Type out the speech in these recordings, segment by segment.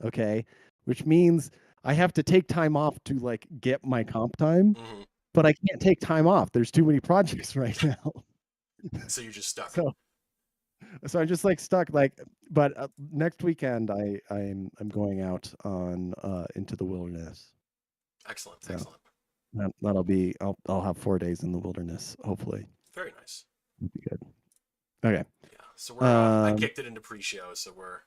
Okay, which means I have to take time off to like get my comp time, Hmm. but I can't take time off. There's too many projects right now. So you're just stuck. So I'm just like stuck like but next weekend I'm going out on into the wilderness. Excellent, So excellent. that'll be I'll have 4 days in the wilderness hopefully. Very nice. It'll be good. Okay. Yeah. So we're I Um kicked it into pre-show, so we're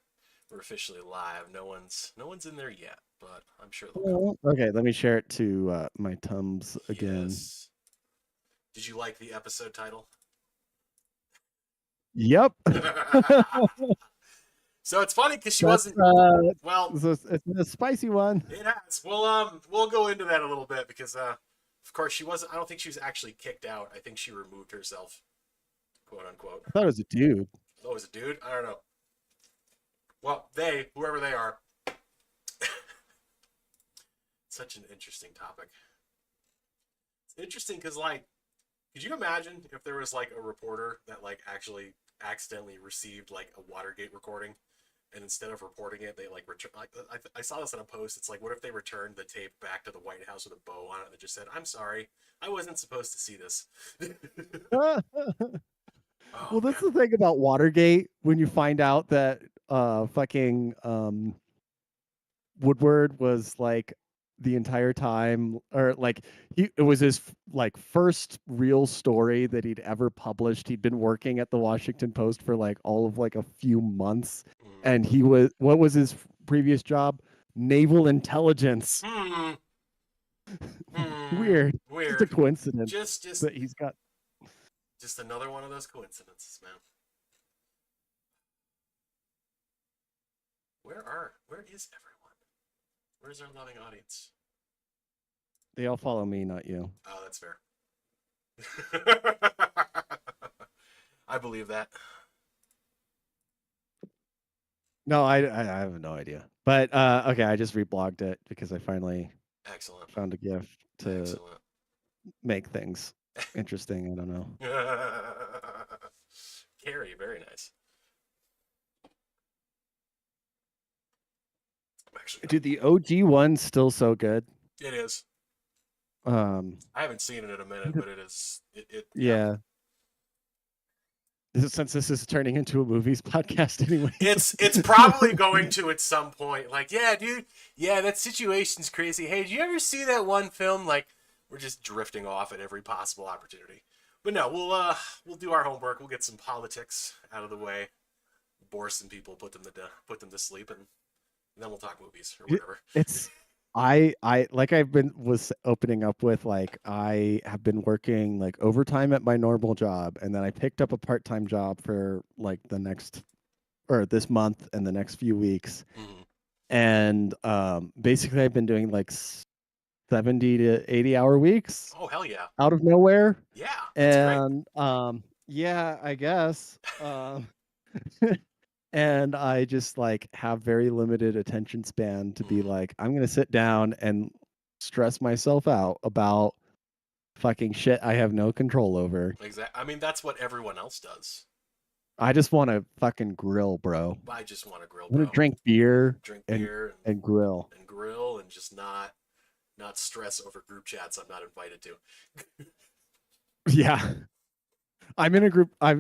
officially live. No one's in there yet, but I'm sure they'll come. okay, let me share it to my Tums again. Yes. Did you like the episode title? Yep. So it's funny because she That's wasn't. Well, it's a spicy one. it has. We'll go into that a little bit because of course she wasn't. I don't think she was actually kicked out. I think she removed herself, quote unquote. I thought it was a dude. Oh, it was a dude? I don't know. Well, whoever they are, such an interesting topic. It's interesting because like, could you imagine if there was like a reporter that like actually accidentally received like a Watergate recording, and instead of reporting it, they like return. Like, I saw this in a post. It's like, what if they returned the tape back to the White House with a bow on it and just said, "I'm sorry, I wasn't supposed to see this." Well, Oh that's man. the thing about Watergate when you find out that fucking Woodward was like the entire time or like it was his like first real story that he'd ever published. He'd been working at the Washington Post for like all of like a few months Mm. and he was what was his previous job? Naval intelligence. Hmm. Hmm. Weird. Just a Weird. coincidence Just just that he's got. just another one of those coincidences, man. Where is everyone? Where's our loving audience? They all follow me, not you. Oh, that's fair. I believe that. No, I have no idea. But okay, I just reblogged it because I finally Excellent. found a gift to Excellent. make things interesting. I don't know. Carrie, very nice. I'm actually gonna. Dude, the OG one's still so good. It is. Um, I haven't seen it in a minute, but it is. Yeah. yeah. Since this is turning into a movies podcast, anyways. It's probably going to at some point. Like, yeah, dude. Yeah, that situation's crazy. Hey, did you ever see that one film? Like, we're just drifting off at every possible opportunity. But no, we'll do our homework. We'll get some politics out of the way, bore some people, put them to sleep, and then we'll talk movies or whatever. It's I like I've been was opening up with like I have been working like overtime at my normal job and then I picked up a part-time job for like the next or this month and the next few weeks. Mm-hmm. And basically I've been doing like 70 to 80-hour weeks Oh hell yeah, out of nowhere. yeah, that's great. And yeah, I guess. And I just like have very limited attention span to be Mm-hmm. like, I'm gonna sit down and stress myself out about fucking shit I have no control over. Exactly. I mean, that's what everyone else does. I just want to fucking grill, bro. I just want to grill, I want to bro. drink beer Drink and beer grill. and grill and just not stress over group chats I'm not invited to. Yeah. I'm in a group. I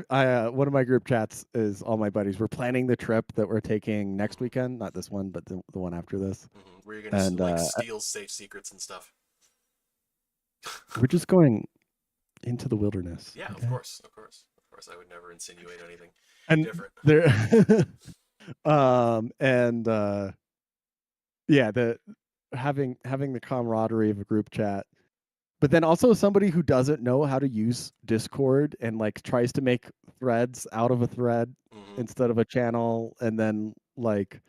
one of my group chats is all my buddies. We're planning the trip that we're taking next Mm-hmm. weekend, not this one, but the one after this. Mm-hmm. Where you're gonna And like steal safe secrets and stuff. we're just going into the wilderness. Yeah, of Okay. course, of course, of course. I would never insinuate anything And different. there and yeah, the having the camaraderie of a group chat, but then also somebody who doesn't know how to use Discord and like tries to make threads out of a thread Mm-hmm. instead of a channel and then like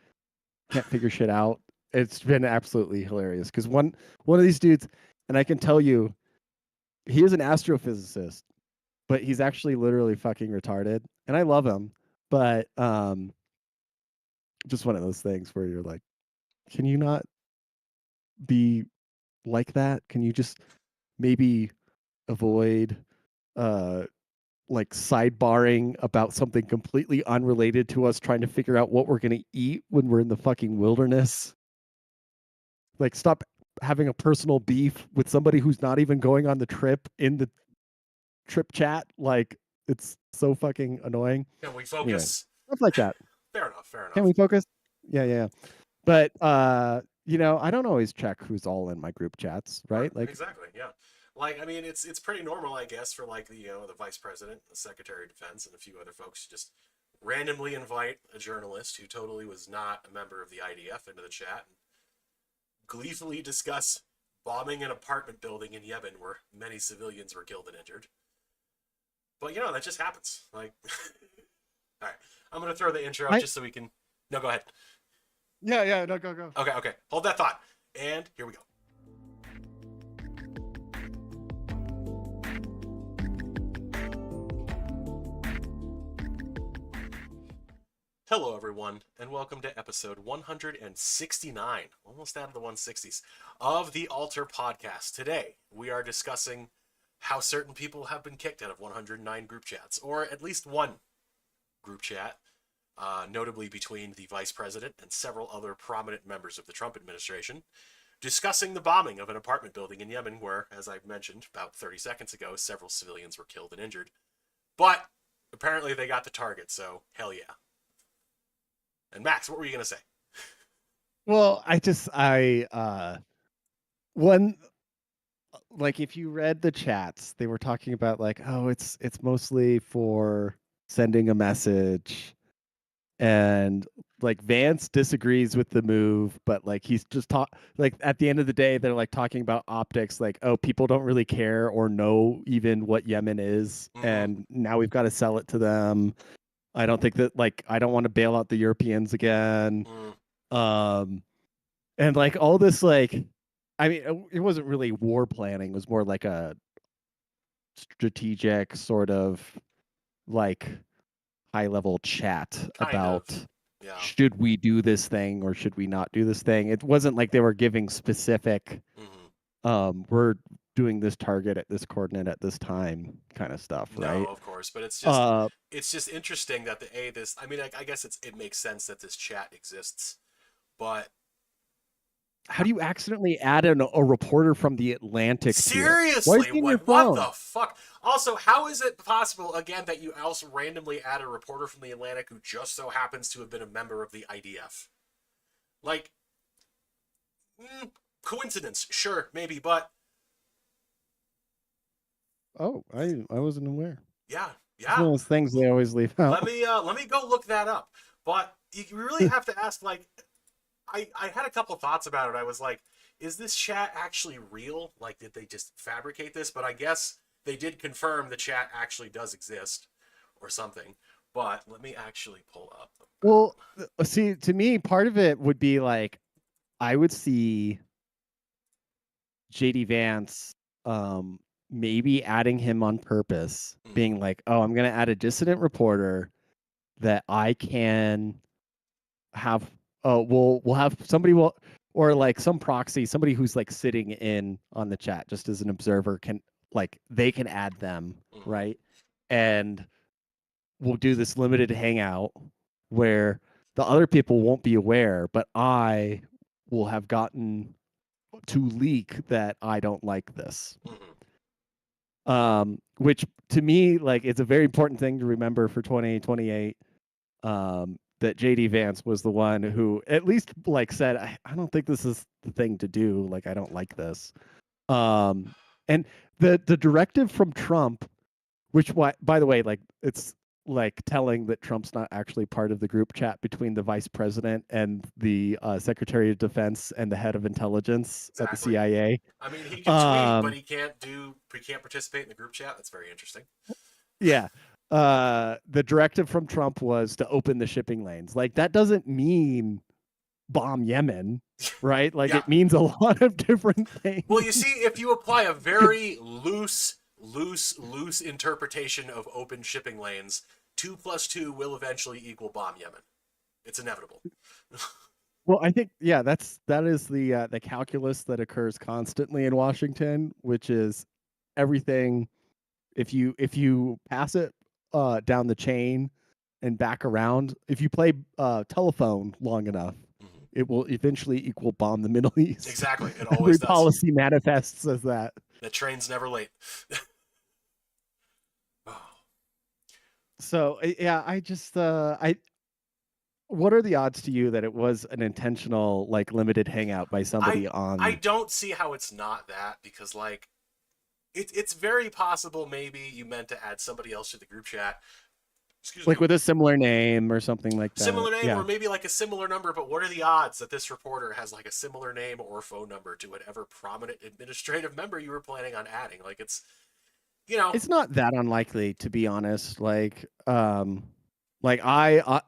can't figure shit out. It's been absolutely hilarious because one of these dudes, and I can tell you, he is an astrophysicist, but he's actually literally fucking retarded, and I love him, but just one of those things where you're like, can you not be like that? Can you just maybe avoid uh like sidebarring about something completely unrelated to us, trying to figure out what we're gonna eat when we're in the fucking wilderness. Like, stop having a personal beef with somebody who's not even going on the trip in the trip chat. Like, it's so fucking annoying. Can we Anyway, focus? stuff like that. Fair enough. Fair Can enough. we focus? Yeah, yeah. But you know, I don't always check who's all in my group chats, Right. right? Like, Exactly. Yeah. Like, I mean, it's pretty normal, I guess, for like the the vice president, the secretary of defense, and a few other folks to just randomly invite a journalist who totally was not a member of the IDF into the chat and gleefully discuss bombing an apartment building in Yemen where many civilians were killed and injured. But that just happens. Like, all right, I'm gonna throw the intro I just so we can. No, go ahead. yeah, yeah, no, go. Okay, okay, hold that thought, and here we go. Hello, everyone, and welcome to episode 169, almost out of the 160s, of the Alter Podcast. Today, we are discussing how certain people have been kicked out of 109 group chats, or at least one group chat, notably between the vice president and several other prominent members of the Trump administration, discussing the bombing of an apartment building in Yemen where, as I mentioned about 30 seconds ago, several civilians were killed and injured. But apparently they got the target, so hell yeah. And Max, what were you going to say? Well, one, like, if you read the chats, they were talking about like, oh, it's mostly for sending a message, and like Vance disagrees with the move, but like he's just like at the end of the day, they're like talking about optics, like, oh, people don't really care or know even what Yemen is, Mm-hmm. and now we've got to sell it to them. I don't think that, like, I don't want to bail out the Europeans again. Mm, Um, and like all this, like, I mean, it wasn't really war planning. It was more like a strategic sort of like high level chat kind of. about Yeah. should we do this thing or should we not do this thing. It wasn't like they were giving specific, Mm-hmm. we're doing this target at this coordinate at this time kind of stuff, No, right? of course, but Uh, it's just interesting that this. I mean, I guess it makes sense that this chat exists, but how do you accidentally add a reporter from the Atlantic to it? Why is seriously, he in your what the phone? fuck? Also, how is it possible again that you also randomly add a reporter from the Atlantic who just so happens to have been a member of the IDF? Like, coincidence, sure, maybe, but Oh, I wasn't aware. yeah, It's one yeah. of those things they always leave out. Let me go look that up. But you really have to ask, like, I had a couple thoughts about it. I was like, is this chat actually real? Like, did they just fabricate this? But I guess they did confirm the chat actually does exist or something. But let me actually pull up. Well, see, to me, part of it would be like I would see JD Vance, maybe adding him on purpose, Mm-hmm, being like, "Oh, I'm gonna add a dissident reporter that I can have. Oh, we'll have somebody will or like some proxy, somebody who's like sitting in on the chat just as an observer can, like, they can add them, mm-hmm, right? And we'll do this limited hangout where the other people won't be aware, but I will have gotten to leak that I don't like this. mm-hmm. Which to me, like, it's a very important thing to remember for 2028. That JD Vance was the one who at least like said, I don't think this is the thing to do. Like, I don't like this. And the directive from Trump, which, by the way, like, it's like telling that Trump's not actually part of the group chat between the vice president and the secretary of defense and the head of intelligence at the Exactly. CIA. I mean, he can tweet, but Um, he can't participate in the group chat. That's very interesting. yeah. The directive from Trump was to open the shipping lanes. Like, that doesn't mean bomb Yemen, right? Like, Yeah. it means a lot of different Well, things. you see, if you apply a very loose interpretation of open shipping lanes, 2 plus 2 will eventually equal bomb Yemen. It's inevitable. Well, I think, yeah, that is the calculus that occurs constantly in Washington, which is everything if you pass it down the chain and back around, if you play telephone long enough, Mhm. it will eventually equal bomb the Middle East. Exactly. It always Every does. policy manifests as that. The train's never late. Oh. So yeah, I just I what are the odds to you that it was an intentional like limited hangout by I somebody I on don't see how it's not that, because like it's very possible maybe you meant to add somebody else to the group chat. Excuse like me. with a similar name or something like that? Similar name, Yeah. or maybe like a similar number, but what are the odds that this reporter has like a similar name or phone number to whatever prominent administrative member you were planning on adding? Like it's, you know, It's not that unlikely, to be honest. Like I uh,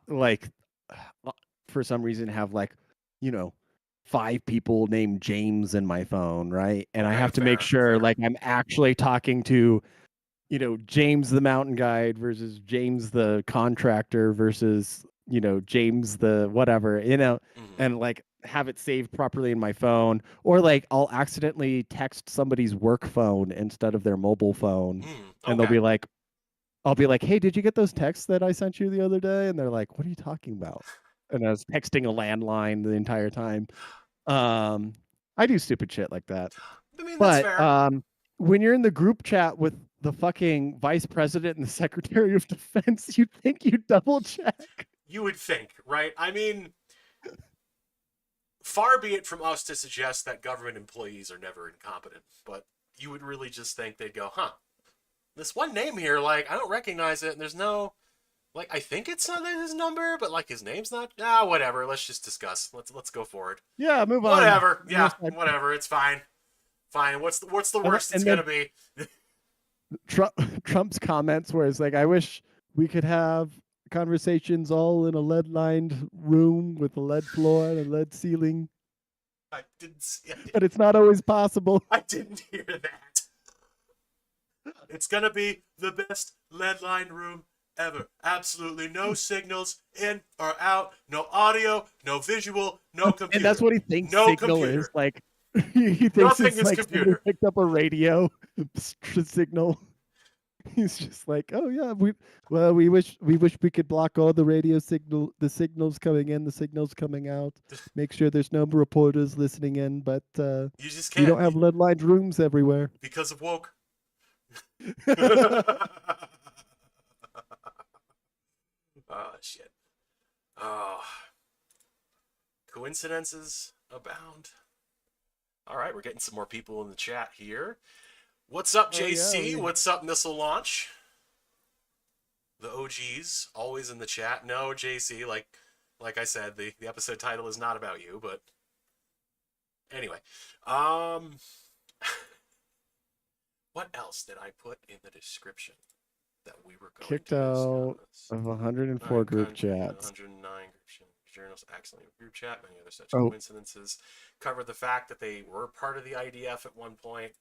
for some reason have like, you know, 5 people named James in my phone, right? And I okay, have to make fair, sure fair. like I'm actually talking to, James the mountain guide versus James the contractor versus, James the whatever, Mm-hmm. and like have it saved properly in my phone. Or like I'll accidentally text somebody's work phone instead of their mobile phone. And Okay. I'll be like, hey, did you get those texts that I sent you the other day? And they're like, what are you talking about? And I was texting a landline the entire time. Um, I do stupid shit like that. I mean, that's But fair. when you're in the group chat with the fucking vice president and the secretary of defense, you'd think you double check. You would think, right? I mean, far be it from us to suggest that government employees are never incompetent, but you would really just think they'd go, huh, this one name here, like, I don't recognize it, and there's no, like, I think it's not his number, but like his name's not. Ah, whatever. Let's just discuss. Let's go forward. Yeah, move on. Whatever. Yeah, Next slide. whatever. It's fine. Fine. What's the And, worst it's and then gonna be? Trump, Trump's comments where it's like, I wish we could have conversations all in a lead lined room with a lead floor and a lead ceiling, I didn't. See, but it's not always possible. I didn't hear that. It's gonna be the best lead line room ever. Absolutely no signals in or out. No audio. No visual. No computer. And that's what he thinks No signal computer. is. Like he thinks Nothing it's is like somebody computer. picked up a radio signal. He's just like, oh yeah, we wish we could block all the the signals coming in, the signals coming out. Make sure there's no reporters listening in, but You just we can't don't have lead lined rooms everywhere. because of woke. Oh shit. Oh, coincidences abound. All right, we're getting some more people in the chat here. What's up, Oh yeah, JC? What's up, Missile Launch? The OGs always in the chat. No, JC, like I said, the episode title is not about you, but anyway. What else did I put in the description that we were going kicked to out discuss? of 104 Nine group countries, chats. 109 journals accidentally group chat, many other such Oh, coincidences. Covered the fact that they were part of the IDF at one point.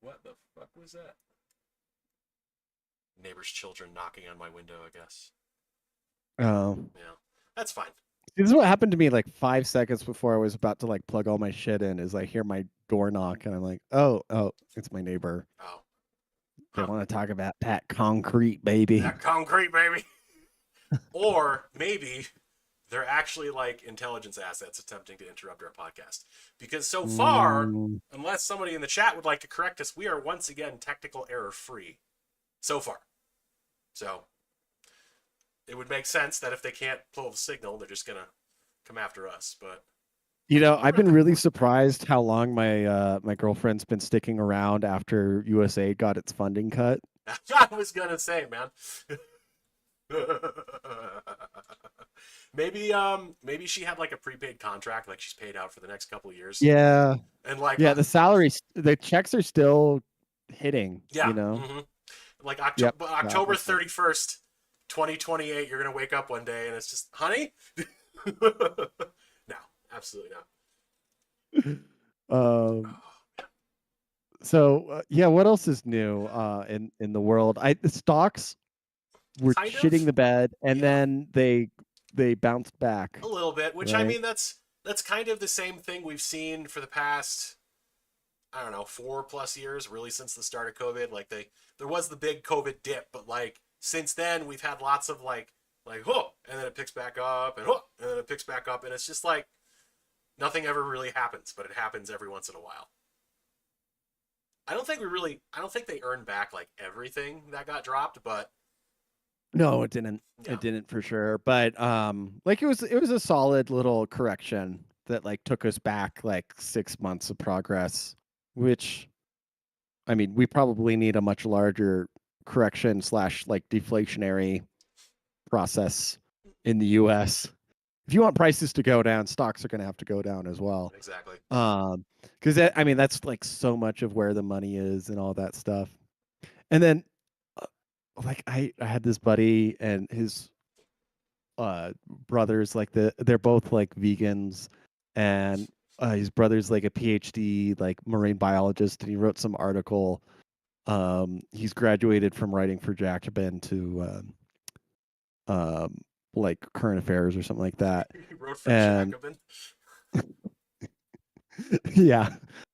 What the fuck was that? Neighbor's children knocking on my window, I guess. oh. Yeah, that's fine. This is what happened to me like 5 seconds before I was about to like plug all my shit in. Is I hear my door knock and I'm like, oh, it's my neighbor. Oh, They huh. want to talk about that concrete, baby. That concrete, baby. Or maybe they're actually like intelligence assets attempting to interrupt our podcast. Because so far, unless somebody in the chat would like to correct us, we are once again technical error free. So far. So it would make sense that if they can't pull the signal, they're just gonna come after us. But I've been really surprised how long my girlfriend's been sticking around after USA got its funding cut. I was gonna say, man. maybe she had like a prepaid contract, like she's paid out for the next couple of years. Yeah. And like Yeah, the checks are still hitting, yeah. Mm-hmm. Like Yep. October 31st, 2028, you're gonna wake up one day and it's just, honey. No, absolutely not. So yeah, what else is new in the world? The stocks were Kind shitting of. the bed, and Yeah. then they bounced back A little bit, which right? I mean that's kind of the same thing we've seen for the past I don't know, 4+ years, really, since the start of COVID. Like there was the big COVID dip, but like since then we've had lots of like oh, and then it picks back up, and oh, and then it picks back up, and it's just like nothing ever really happens, but it happens every once in a while. I don't think they earned back like everything that got dropped, but No, it didn't. yeah. It didn't for sure. But like it was a solid little correction that like took us back like 6 months of progress, which I mean, we probably need a much larger correction slash like deflationary process in the US. If you want prices to go down, stocks are going to have to go down as well. Exactly. Because I mean, that's like so much of where the money is and all that stuff. And then, uh, like, I had this buddy and his brothers, like they're both like vegans, and his brother's like a PhD, like marine biologist, and he wrote some article. He's graduated from writing for Jacobin to um, like current affairs or something like that. He wrote for And Jacobin. yeah,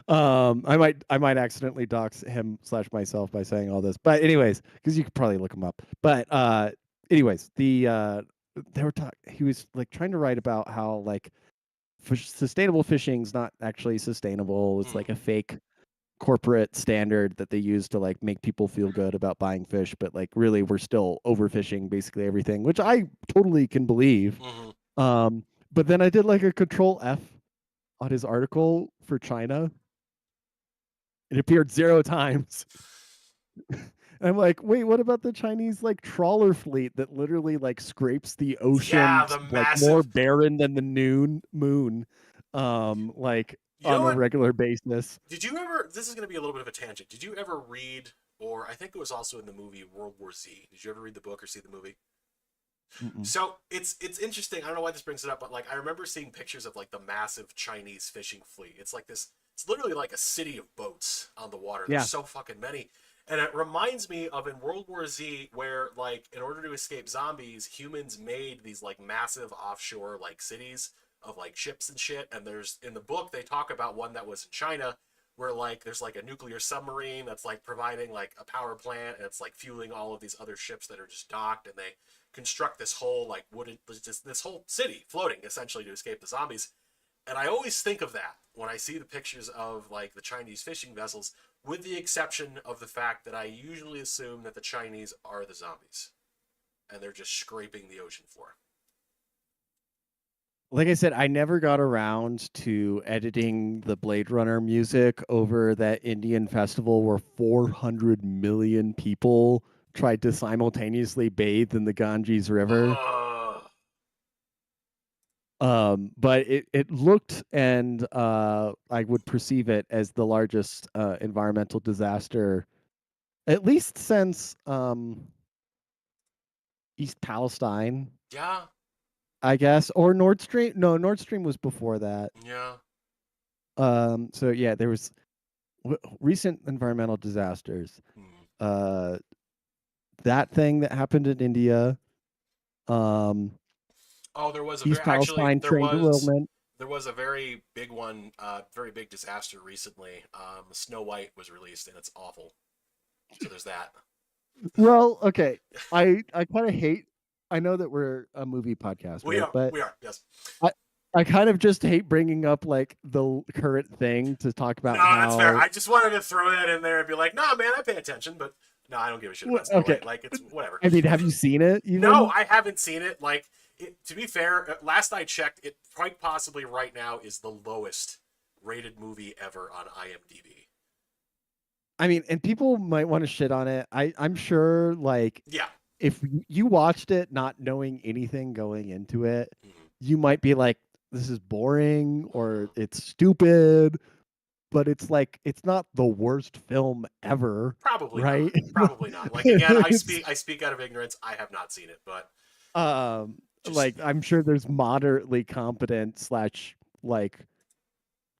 I might accidentally dox him slash myself by saying all this, but anyways, because you could probably look him up. But anyways, they were talking. He was like trying to write about how like sustainable fishing is not actually sustainable. It's Mm, like a fake corporate standard that they use to like make people feel good about buying fish, but like really we're still overfishing basically everything, which I totally can believe. mm-hmm. Um, but then I did like a control F on his article for China. It appeared 0 times. And I'm like, wait, what about the Chinese like trawler fleet that literally like scrapes the ocean Yeah, the like more massive. barren than the noon moon, like You know on a what? regular basis. Did you ever? This is going to be a little bit of a tangent. Did you ever read, or I think it was also in the movie World War Z? Did you ever read the book or see the movie? Mm-mm. So it's interesting. I don't know why this brings it up, but like I remember seeing pictures of like the massive Chinese fishing fleet. It's like this. It's literally like a city of boats on the water. There's Yeah. so fucking many, and it reminds me of in World War Z, where like in order to escape zombies, humans made these like massive offshore like cities of like ships and shit. And there's in the book they talk about one that was in China, where like there's like a nuclear submarine that's like providing like a power plant, and it's like fueling all of these other ships that are just docked, and they construct this whole like wooden just this whole city floating essentially to escape the zombies. And I always think of that when I see the pictures of like the Chinese fishing vessels, with the exception of the fact that I usually assume that the Chinese are the zombies and they're just scraping the ocean floor. Like I said, I never got around to editing the Blade Runner music over that Indian festival where 400 million people tried to simultaneously bathe in the Ganges River. Ugh. But it looked, and I would perceive it as the largest environmental disaster, at least since East Palestine, Yeah, I guess, or Nord Stream. No, Nord Stream was before that. yeah. So yeah, there was recent environmental disasters. Hmm. Uh, that thing that happened in India, um, Oh, there was a very East actually Palestine train derailment. there was a very big one, very big disaster recently. Snow White was released and it's awful. So there's that. Well, okay, I kind of hate. I know that we're a movie podcast, right? But We are, yes. I I kind of just hate bringing up like the current thing to talk No, about that's fair. how. I just wanted to throw that in there and be like, nah, man, I pay attention, but no, I don't give a shit about Snow Okay, White. Like, it's whatever. I mean, have you seen it No, even? I haven't seen it. Like, to be fair, last I checked, it quite possibly right now is the lowest rated movie ever on IMDb. I mean, and people might want to shit on it. I'm sure like Yeah. if you watched it not knowing anything going into it, Mm-hmm. you might be like, this is boring or Mm-hmm. it's stupid, but it's like it's not the worst film ever, Probably right? not. Probably not. Like again, It's I speak out of ignorance. I have not seen it, but just like I'm sure there's moderately competent slash like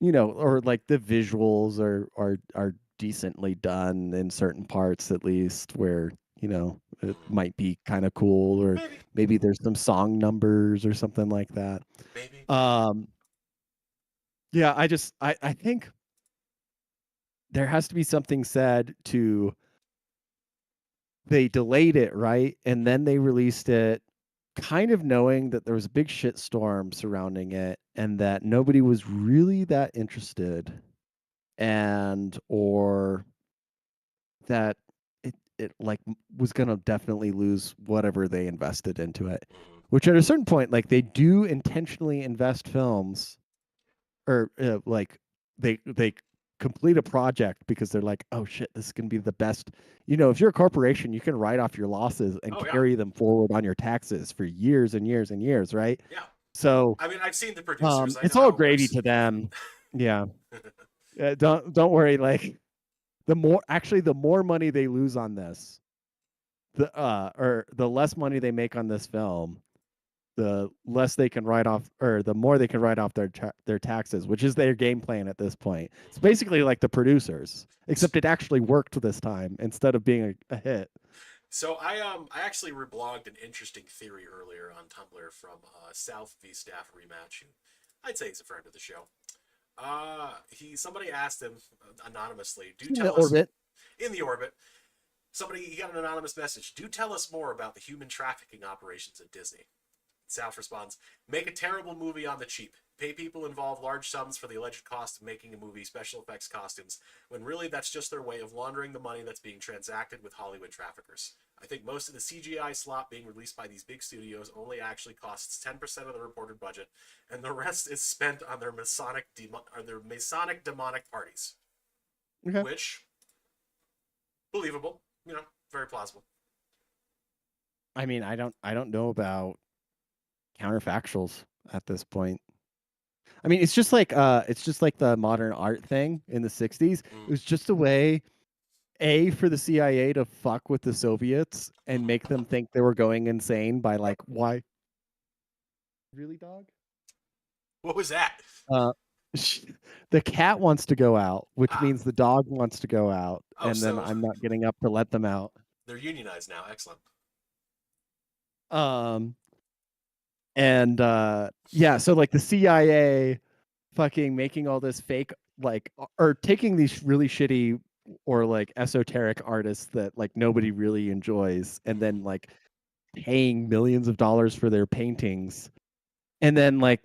or like the visuals are decently done in certain parts at least where it mm, might be kind of cool, or maybe, maybe there's some song numbers or something like that. maybe. um yeah, I think there has to be something said to they delayed it, right? And then they released it kind of knowing that there was a big shitstorm surrounding it and that nobody was really that interested and or that it like was going to definitely lose whatever they invested into it. Mm-hmm. Which at a certain point like they do intentionally invest films or like they complete a project because they're like, oh shit, this is gonna be the best. You know, if you're a corporation, you can write off your losses and Oh yeah, carry them forward on your taxes for years and years and years, right? yeah. So I mean, I've seen the producers. I it's know all how it gravy works. to them. Yeah, don't worry. Like the more money they lose on this, the or the less money they make on this film, the less they can write off or the more they can write off their taxes, which is their game plan at this point. It's basically like the producers, except it actually worked this time instead of being a hit. So I actually reblogged an interesting theory earlier on Tumblr from South v Staff Rematch, who I'd say he's a friend of the show. Somebody asked him anonymously, "Do In the tell us orbit. in the orbit." Somebody he got an anonymous message. "Do tell us more about the human trafficking operations at Disney." South responds, "Make a terrible movie on the cheap. Pay people involved large sums for the alleged cost of making a movie, special effects costumes, when really that's just their way of laundering the money that's being transacted with Hollywood traffickers. I think most of the CGI slop being released by these big studios only actually costs 10% of the reported budget, and the rest is spent on their Masonic demonic parties." Okay. Which, believable, very plausible. I mean, I don't know about counterfactuals at this point. I mean, it's just like the modern art thing in the 60s. It Mm, was just a way for the CIA to fuck with the Soviets and mm. make them think they were going insane by like why really dog? What was that? Uh the cat wants to go out, which Ah, means the dog wants to go out, oh, and then so I'm not getting up to let them out. they're unionized now. Excellent. Um and yeah, so like the CIA fucking making all this fake like or taking these really shitty or like esoteric artists that like nobody really enjoys and Mm-hmm. then like paying millions of dollars for their paintings and then like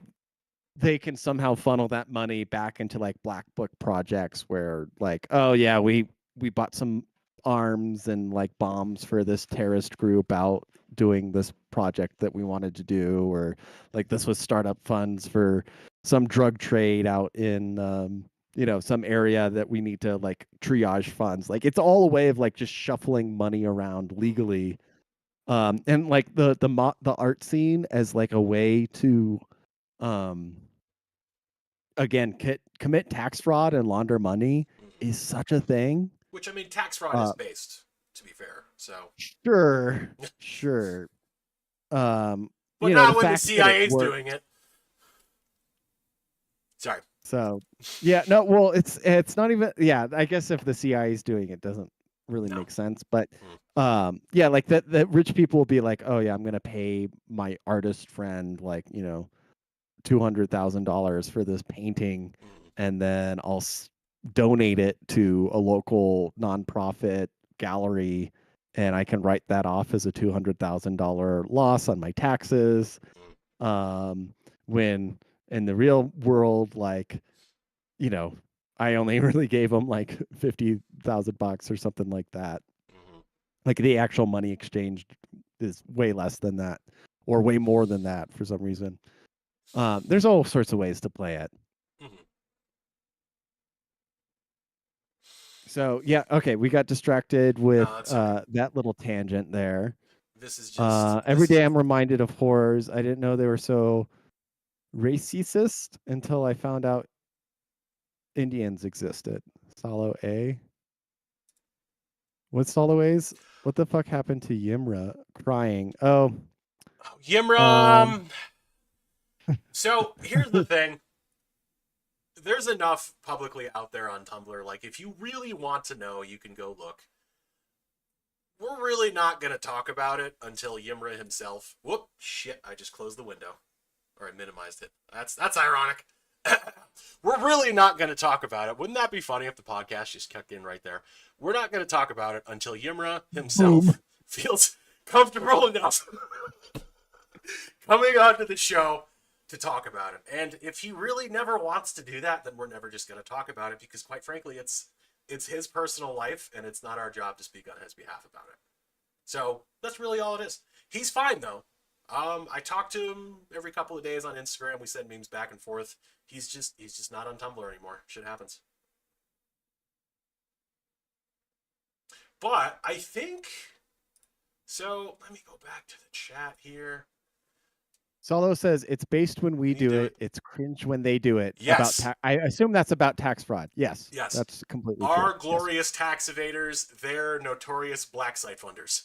they can somehow funnel that money back into like black book projects where like oh yeah we bought some arms and like bombs for this terrorist group out doing this project that we wanted to do or like this was startup funds for some drug trade out in some area that we need to like triage funds like it's all a way of like just shuffling money around Mm-hmm. legally and like the art scene as like a way to um again commit tax fraud and launder money Mm-hmm. is such a thing. Which, I mean, tax fraud is uh based, to be fair. So, sure but the not when the fact that it CIA's doing worked. it. Sorry. So yeah, no, well it's not even, yeah, I guess if the CIA is doing it doesn't really No. make sense, but Mm, yeah, like that rich people will be like, oh yeah, I'm gonna pay my artist friend like $200,000 for this painting, mm, and then donate it to a local nonprofit gallery, and I can write that off as a $200,000 loss on my taxes. mm, When in the real world, like you know, I only really gave them like $50,000 or something like that. mm, Like the actual money exchanged is way less than that, or way more than that for some reason. There's all sorts of ways to play it. mm. So yeah, okay, we got distracted No, with that's all right. that little tangent there. This is just Every day I'm reminded of horrors. I didn't know they were so racist until I found out Indians existed. Solo A. What's Solo A's? What the fuck happened to Yimra crying? Oh, um, Yimram. So here's the thing. There's enough publicly out there on Tumblr. Like, if you really want to know, you can go look. We're really not going to talk about it until Yimra himself. Whoop, shit, I just closed the window. Or I minimized it. That's ironic. We're really not going to talk about it. Wouldn't that be funny if the podcast just kicked in right there? We're not going to talk about it until Yimra Boom. himself feels comfortable enough coming onto the show to talk about it. And if he really never wants to do that, then we're never just going to talk about it because, quite frankly, it's his personal life, and it's not our job to speak on his behalf about it. So that's really all it is. He's fine though. I talk to him every couple of days on Instagram. We send memes back and forth. He's just not on Tumblr anymore. Shit happens. But I think so. Let me go back to the chat here. Solo says it's based when we do do it. it. It's cringe when they do it. Yes. I assume that's about tax fraud. Yes. Yes. That's completely Our true. glorious tax evaders, they're notorious black site funders.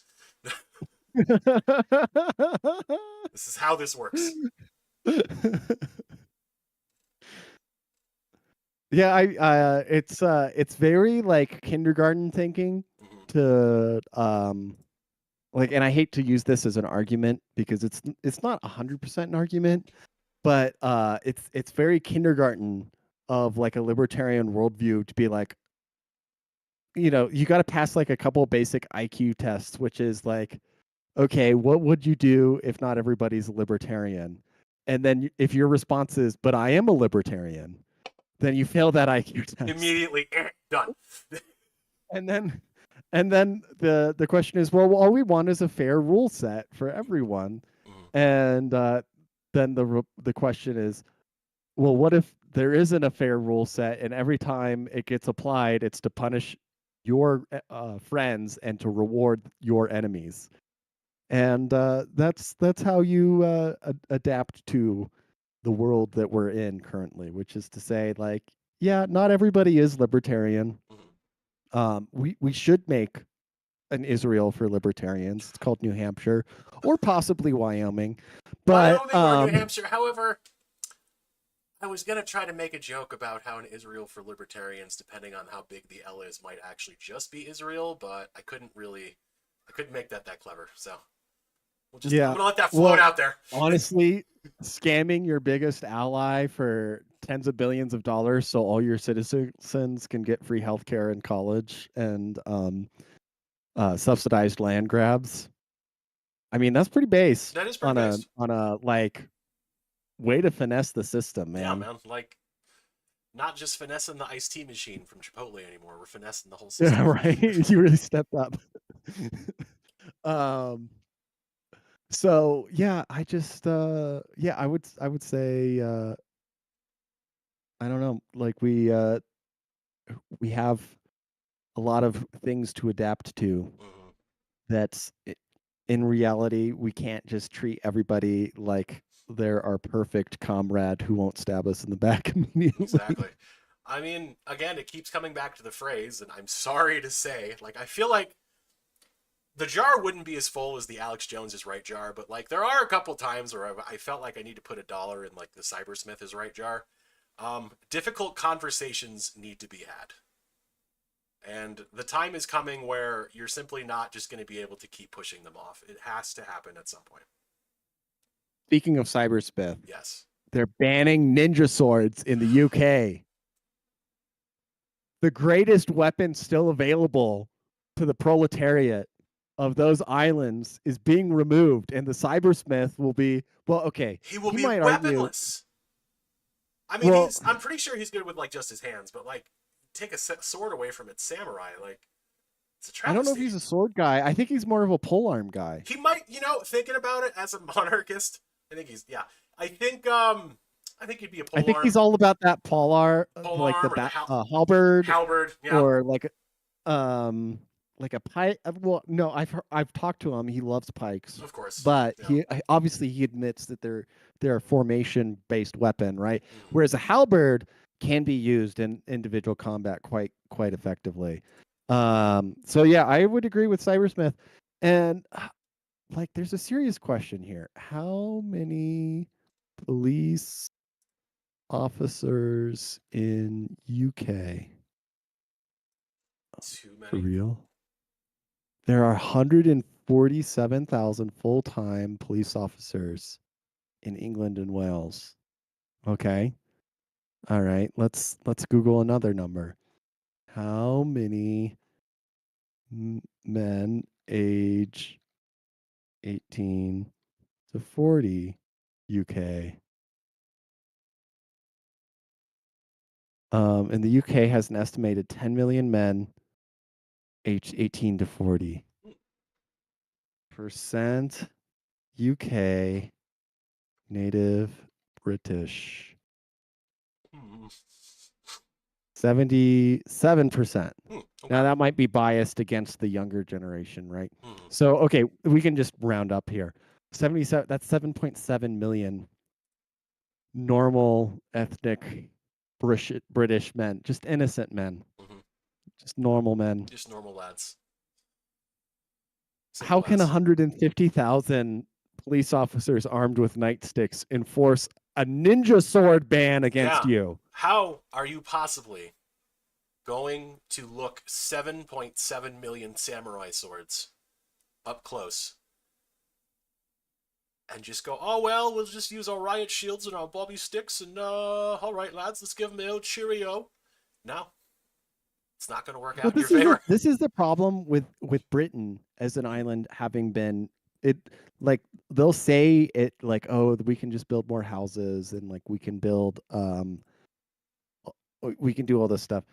This is how this works. Yeah, it's very like kindergarten thinking to like, and I hate to use this as an argument because it's not 100% an argument, but it's very kindergarten of like a libertarian worldview to be like, you know, you got to pass like a couple basic IQ tests, which is like, okay, what would you do if not everybody's a libertarian? And then if your response is, but I am a libertarian, then you fail that IQ test. Immediately done. And then the question is, well, all we want is a fair rule set for everyone. And then the question is, well, what if there isn't a fair rule set, and every time it gets applied, it's to punish your friends and to reward your enemies? And that's how you adapt to the world that we're in currently, which is to say, like, yeah, not everybody is libertarian. We should make an Israel for libertarians. It's called New Hampshire, or possibly Wyoming. But Wyoming or New Hampshire. However, I was gonna try to make a joke about how an Israel for libertarians, depending on how big the L is, might actually just be Israel, but I couldn't make that clever. So I'm gonna let that float out there. Honestly, scamming your biggest ally for tens of billions of dollars so all your citizens can get free healthcare and college and subsidized land grabs. I mean, that's pretty base. That is pretty based. On a like way to finesse the system, man. Yeah, man. Like, not just finessing the iced tea machine from Chipotle anymore. We're finessing the whole system. Yeah, right. You really stepped up. So yeah, I just yeah, I would say I don't know, like we have a lot of things to adapt to. That's in reality, we can't just treat everybody like they're our perfect comrade who won't stab us in the back immediately. Exactly. I mean, again, it keeps coming back to the phrase, and I'm sorry to say, like, I feel like the jar wouldn't be as full as the Alex Jones is right jar, but like there are a couple times where I felt like I need to put $1 in like the Cybersmith is right jar. Difficult conversations need to be had. And the time is coming where you're simply not just going to be able to keep pushing them off. It has to happen at some point. Speaking of Cybersmith, yes, they're banning ninja swords in the UK. The greatest weapon still available to the proletariat of those islands is being removed, and the Cybersmith will be, well, okay. He will be weaponless. I mean, I'm pretty sure he's good with like just his hands, but like take a sword away from it, samurai, like it's a travesty. I don't know if he's a sword guy. I think he's more of a polearm guy. He might, thinking about it as a monarchist, I think he's I think he'd be a polearm. I think he's all about that polearm, like the halberd, yeah. Or like a pike. Well, no, I've talked to him. He loves pikes, of course, but he admits that they're a formation based weapon, right? Whereas a halberd can be used in individual combat quite effectively. So yeah, I would agree with Cybersmith, and like there's a serious question here: how many police officers in UK? Too many. For real? There are 147,000 full-time police officers in England and Wales. Okay. All right, let's Google another number. How many men age 18 to 40 UK? And the UK has an estimated 10 million men aged 18 to 40. Percent UK native British. Hmm. 77%. Okay. Now that might be biased against the younger generation, right? Hmm. So okay, we can just round up here. 77, that's 7.7 million normal ethnic British men, just innocent men, Hmm. just normal men. Just normal lads. Simple How can lads. 150,000 police officers armed with nightsticks enforce a ninja sword ban against Yeah. you? How are you possibly going to look 7.7 million samurai swords up close and just go, oh, well, we'll just use our riot shields and our bobby sticks and, all right, lads, let's give them the old cheerio. No, it's not going to work Well, out in your favor. this is the problem with Britain as an island having been it like they'll say it like, oh, we can just build more houses and like we can build we can do all this stuff.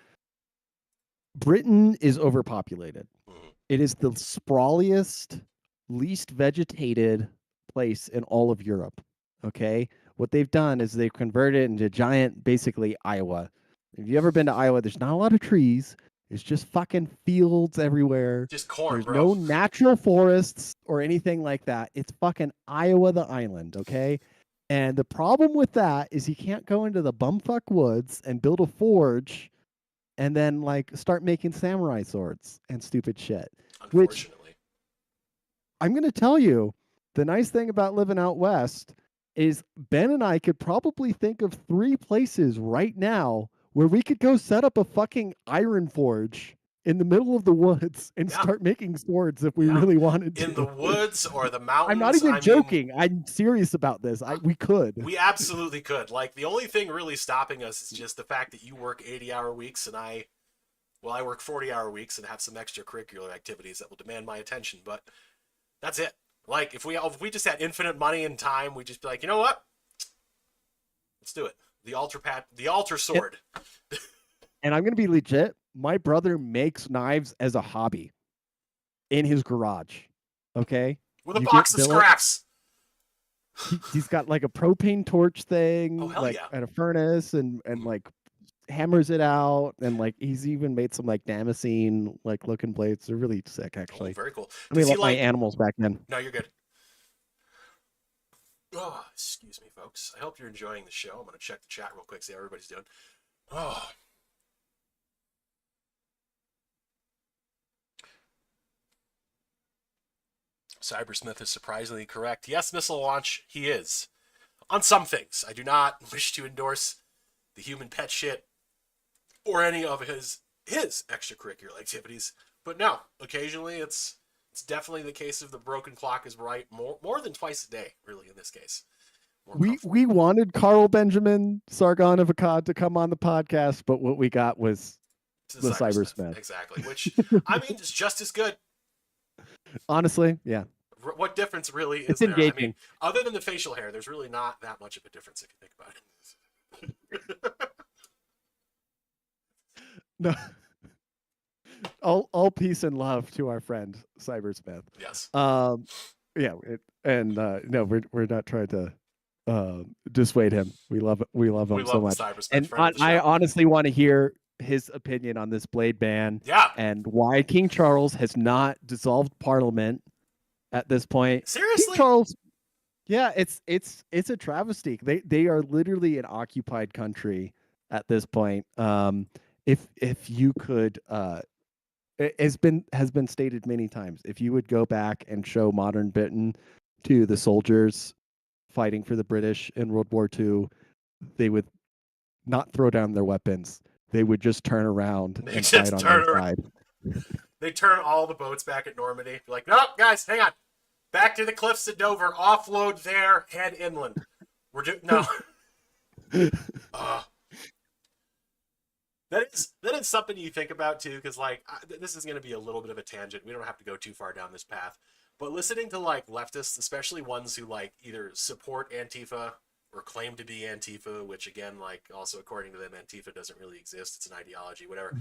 Britain is overpopulated. Mm-hmm. It is the sprawliest, least vegetated place in all of Europe. Okay. What they've done is they've converted it into giant, basically Iowa. If you ever been to Iowa, there's not a lot of trees. It's just fucking fields everywhere. Just corn, There's bro. no natural forests or anything like that. It's fucking Iowa, the island. Okay. And the problem with that is you can't go into the bumfuck woods and build a forge and then like start making samurai swords and stupid shit. Which Unfortunately. I'm going to tell you, the nice thing about living out west is Ben and I could probably think of 3 places right now where we could go set up a fucking iron forge in the middle of the woods and Yeah. start making swords if we Yeah. really wanted In the to. woods or the I'm not mountains, even I mean, joking. I'm serious about this. We could. we absolutely could. Like, the only thing really stopping us is just the fact that you work 80-hour weeks and I work 40-hour weeks and have some extracurricular activities that will demand my attention, but that's it. Like, if we just had infinite money and time, we'd just be like, you know what? Let's do it. The altar And, sword. and I'm going to be legit. My brother makes knives as a hobby in his garage. Okay. With a You get box of billet. scraps. He's got like a propane torch Oh, thing, hell like yeah. at a furnace, and Mhm. like hammers it out, and like he's even made some like Damascene like looking blades. They're really sick, Oh, actually. very cool. I mean, Does he love my like. animals back then. No, you're good. Oh, excuse me, folks. I hope you're enjoying the show. I'm going to check the chat real quick, see how everybody's doing. Oh. Cybersmith is surprisingly correct. Yes, missile launch, he is. On some things. I do not wish to endorse the human pet shit or any of his extracurricular activities. But no, occasionally it's definitely the case of the broken clock is right more than twice a day, really, in this case. More comfortable. We wanted Carl Benjamin Sargon of Akkad to come on the podcast, but what we got was To the the cybersmith. cybersmith. Exactly. Which, I mean, is just as good. Honestly, yeah, What difference really is it's there? I mean, engaging. other than the facial hair, there's really not that much of a difference if you think about it. No, all peace and love to our friend Cybersmith. Yes. Yeah, and no, we're not trying to dissuade him. We love We him so love the much, cybersmith and friend of the I show. honestly want to hear his opinion on this blade ban Yeah. and why King Charles has not dissolved Parliament at this point. King Seriously? Charles, yeah, it's a travesty. They are literally an occupied country at this point. If you could it has been stated many times. If you would go back and show modern Britain to the soldiers fighting for the British in World War II, they would not throw down their weapons. They would just turn around They and fight just on our turn around. side. They turn all the boats back at Normandy. Be like, nope, guys, hang on. Back to the cliffs of Dover. Offload there. Head inland. No. that is something you think about too, because like this is going to be a little bit of a tangent. We don't have to go too far down this path, but listening to like leftists, especially ones who like either support Antifa or claim to be Antifa, which again, like also according to them, Antifa doesn't really exist. It's an ideology, whatever.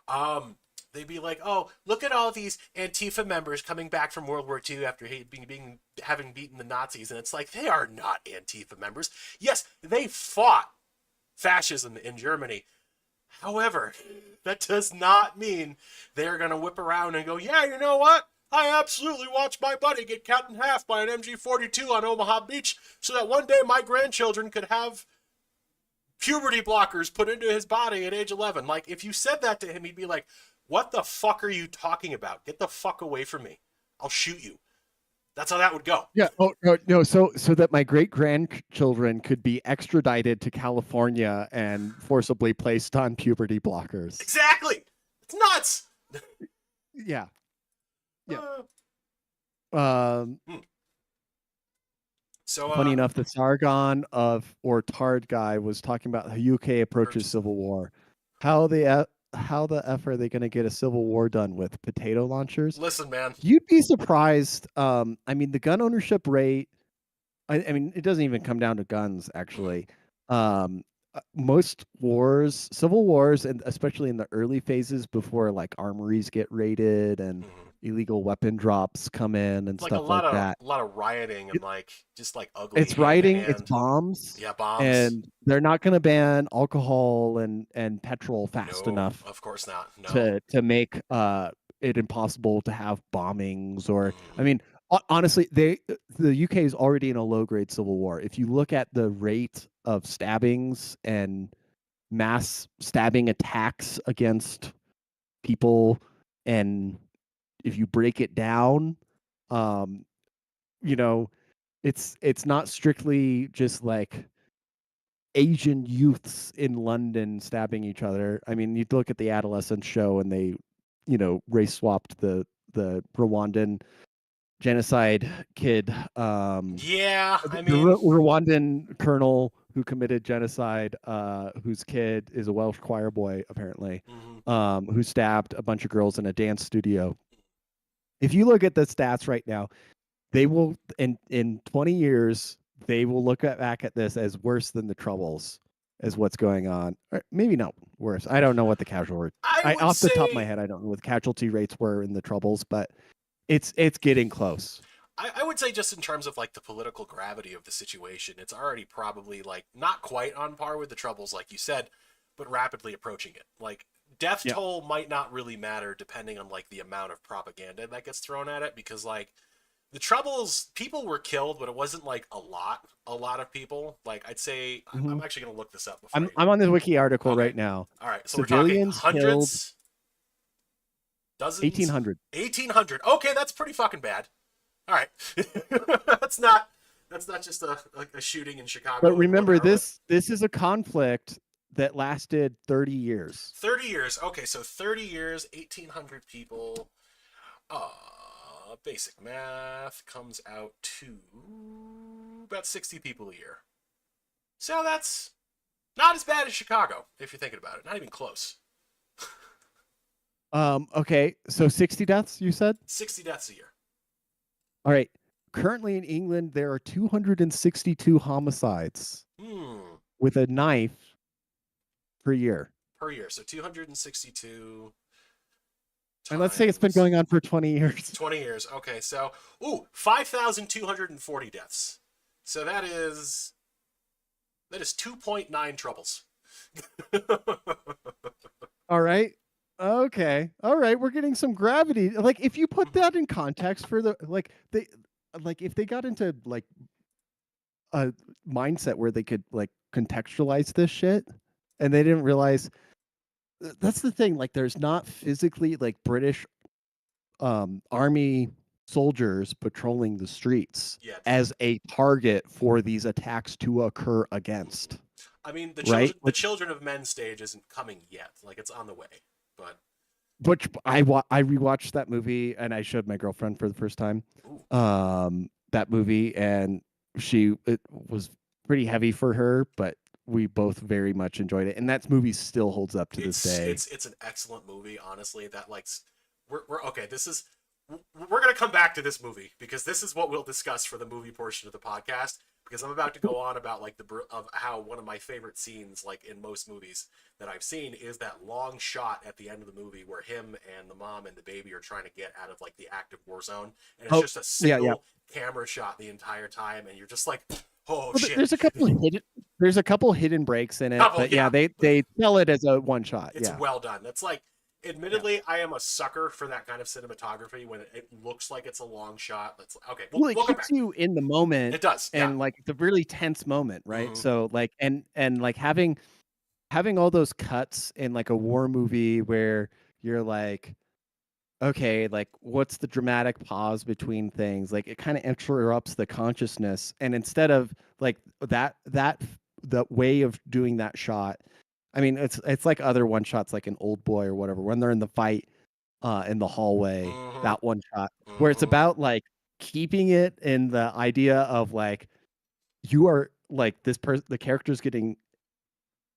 Mhm. They'd be like, "Oh, look at all these Antifa members coming back from World War II after having beaten the Nazis," and it's like they are not Antifa members. Yes, they fought fascism in Germany. However, that does not mean they're going to whip around and go, "Yeah, you know what? I absolutely watched my buddy get cut in half by an MG42 on Omaha Beach so that one day my grandchildren could have puberty blockers put into his body at age 11." Like, if you said that to him, he'd be like, "What the fuck are you talking about? Get the fuck away from me. I'll shoot you." That's how that would go. Yeah. Oh no, no. So that my great grandchildren could be extradited to California and forcibly placed on puberty blockers. Exactly. It's nuts. Yeah. Yeah. Hmm. So, Funny enough, the Sargon or Tard guy was talking about how UK approaches civil war. How the F are they going to get a civil war done with potato launchers? listen, man. You'd be surprised. I mean, the gun ownership rate. I mean, it doesn't even come down to guns, actually. Most wars, civil wars, and especially in the early phases before like armories get raided and illegal weapon drops come in and Like stuff like that. a lot of rioting and like just like ugly It's rioting, it's hand-to-hand. bombs, Yeah, bombs. and they're not going to ban alcohol and petrol fast No, enough of course not. No. to make it impossible to have bombings or I mean honestly the UK is already in a low grade civil war. If you look at the rate of stabbings and mass stabbing attacks against people, and if you break it down, um you know, it's not strictly just like Asian youths in London stabbing each other. I mean, you'd look at the Adolescent show and they, race swapped the Rwandan genocide kid. Yeah, The I mean, Rwandan colonel who committed genocide, whose kid is a Welsh choir boy apparently, who stabbed a bunch of girls in a dance studio. If you look at the stats right now, they will in 20 years they will look back at this as worse than the Troubles, as what's going on. Or maybe not worse. I don't know what the casualty. I would Off the top of my say head, I don't know what the casualty rates were in the Troubles, but it's getting close. I would say just in terms of like the political gravity of the situation, it's already probably like not quite on par with the Troubles, like you said, but rapidly approaching it. Like death Yeah. toll might not really matter depending on like the amount of propaganda that gets thrown at it, because like the Troubles, people were killed, but it wasn't like a lot of people. Like I'd say, I'm actually gonna look this up before. I'm on the wiki article Okay. right now. All right, so Civilians we're talking killed hundreds, dozens, 1,800. 1,800. Okay, that's pretty fucking bad. All right, that's not just a shooting in Chicago. But remember, this is a conflict that lasted 30 years. 30 years. Okay, so 30 years, 1,800 people. Basic math comes out to about 60 people a year. So that's not as bad as Chicago, if you're thinking about it. Not even close. Okay, so 60 deaths, you said? 60 deaths a year. All right. Currently in England, there are 262 homicides with a knife per year. Per year. So 262. And let's say it's been going on for 20 years. 20 years. Okay, so 5,240 deaths. So that is 2.9 Troubles. All right. Okay. All right. We're getting some gravity. Like if you put that in context for if they got into like a mindset where they could like contextualize this shit and they didn't realize that's the thing, like there's not physically like British army soldiers patrolling the streets as a target for these attacks to occur against. I mean, the Children of Men stage isn't coming yet. Like it's on the way, but which I rewatched that movie and I showed my girlfriend for the first time. That movie, and it was pretty heavy for her, but we both very much enjoyed it, and that movie still holds up to this day. It's an excellent movie, honestly. That like we're okay. This is we're gonna come back to this movie because this is what we'll discuss for the movie portion of the podcast. Because I'm about to go on about like of how one of my favorite scenes, like in most movies that I've seen, is that long shot at the end of the movie where him and the mom and the baby are trying to get out of like the active war zone, and it's Oh, just a yeah, yeah. single camera shot the entire time, and you're just like, oh Well, shit. there's a couple hidden breaks in it, Couple, but yeah, yeah, they tell it as a one shot. it's Yeah. well done. That's like, Yeah. admittedly, I am a sucker for that kind of cinematography when it looks like it's a long shot. That's okay. Well, it We'll come keeps back. you in the moment, It does, yeah. and like it's a really tense moment, right? Mm-hmm. So like, and like having all those cuts in like a war movie where you're like, okay, like what's the dramatic pause between things? Like it kind of interrupts the consciousness, and instead of like the way of doing that shot, I mean, it's like other one shots, like an Old Boy or whatever, when they're in the fight in the hallway, Mm-hmm. that one shot where it's Mm-hmm. about like keeping it in the idea of like you are like the character's getting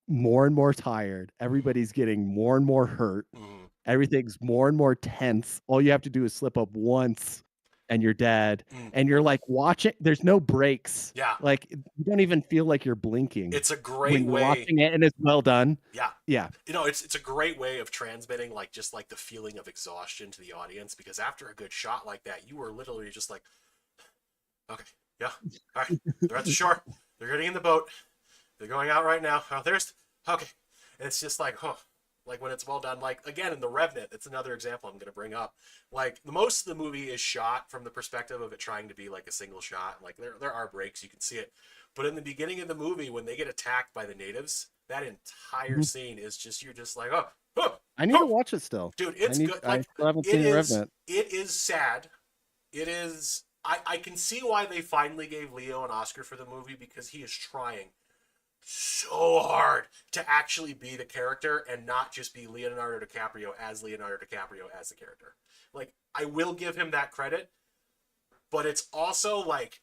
more and more tired, everybody's getting more and more hurt, Mm-hmm. everything's more and more tense. All you have to do is slip up once and you're dead. Mm-hmm. And you're like watching, there's no breaks. Yeah. Like you don't even feel like you're blinking It's a when great you're way. watching it, and it's well done. Yeah. Yeah. It's a great way of transmitting like just like the feeling of exhaustion to the audience, because after a good shot like that, you are literally just like, okay, yeah, all right, they're at the shore, they're getting in the boat, they're going out right now. Oh, there's okay, and it's just like, oh, like when it's well done. Like again in The Revenant, it's another example I'm going to bring up. Like the most of the movie is shot from the perspective of it trying to be like a single shot. Like there are breaks, you can see it, but in the beginning of the movie when they get attacked by the natives, that entire Mhm. scene is just you're just like, oh, oh, I need to oh. watch it still. Dude, it's good. I Like still haven't seen The Revenant. it is sad. It is. I can see why they finally gave Leo an Oscar for the movie, because he is trying so hard to actually be the character and not just be Leonardo DiCaprio as the character. Like, I will give him that credit, but it's also like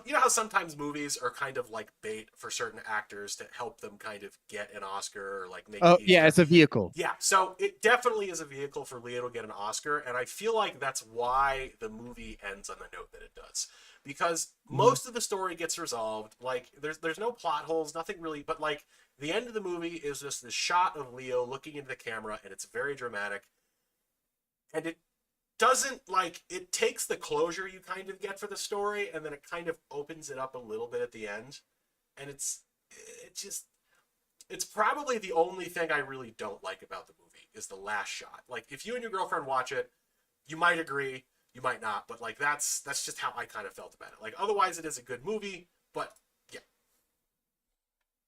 you know how sometimes movies are kind of like bait for certain actors to help them kind of get an Oscar or like make it Oh yeah, easier. it's a vehicle. Yeah, so it definitely is a vehicle for Leo to get an Oscar, and I feel like that's why the movie ends on the note that it does. Because most of the story gets resolved. Like there's no plot holes, nothing really, but like the end of the movie is just this shot of Leo looking into the camera, and it's very dramatic. And it doesn't like it takes the closure you kind of get for the story, and then it kind of opens it up a little bit at the end. And it just it's probably the only thing I really don't like about the movie is the last shot. Like if you and your girlfriend watch it, you might agree, you might not, but like that's just how I kind of felt about it. Like otherwise it is a good movie, but yeah.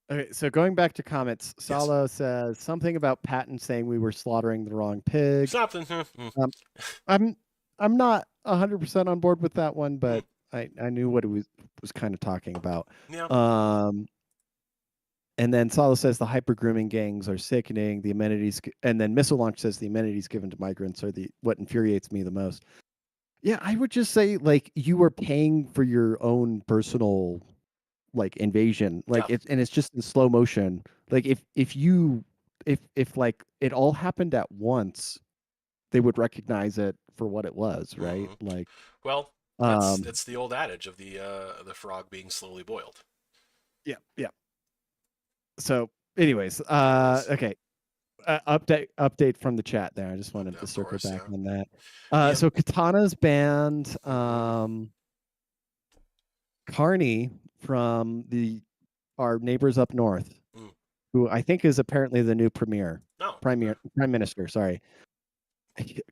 Okay, so going back to comments, Yes. Salo says something about Patton saying we were slaughtering the wrong pig. Something. Um, I'm I'm not 100% on board with that one, but I knew what it was kind of talking about. Yeah. Um, and then Salo says the hyper grooming gangs are sickening. The amenities, and then Missile Launch says the amenities given to migrants are the what infuriates me the most. Yeah, I would just say like you are paying for your own personal like invasion, Yeah. like it's just in slow motion. Like if like it all happened at once, they would recognize it for what it was, right? Mm-hmm. Like, Well, um, that's the old adage of the frog being slowly boiled. yeah, yeah. So, anyways, Anyways, okay. Update from the chat there. I just wanted to of circle course, back yeah. on that. Yep. So Katana's band, Mm-hmm. Carney from our neighbors up north, Mm. who I think is apparently the new No. Okay. prime minister. Sorry,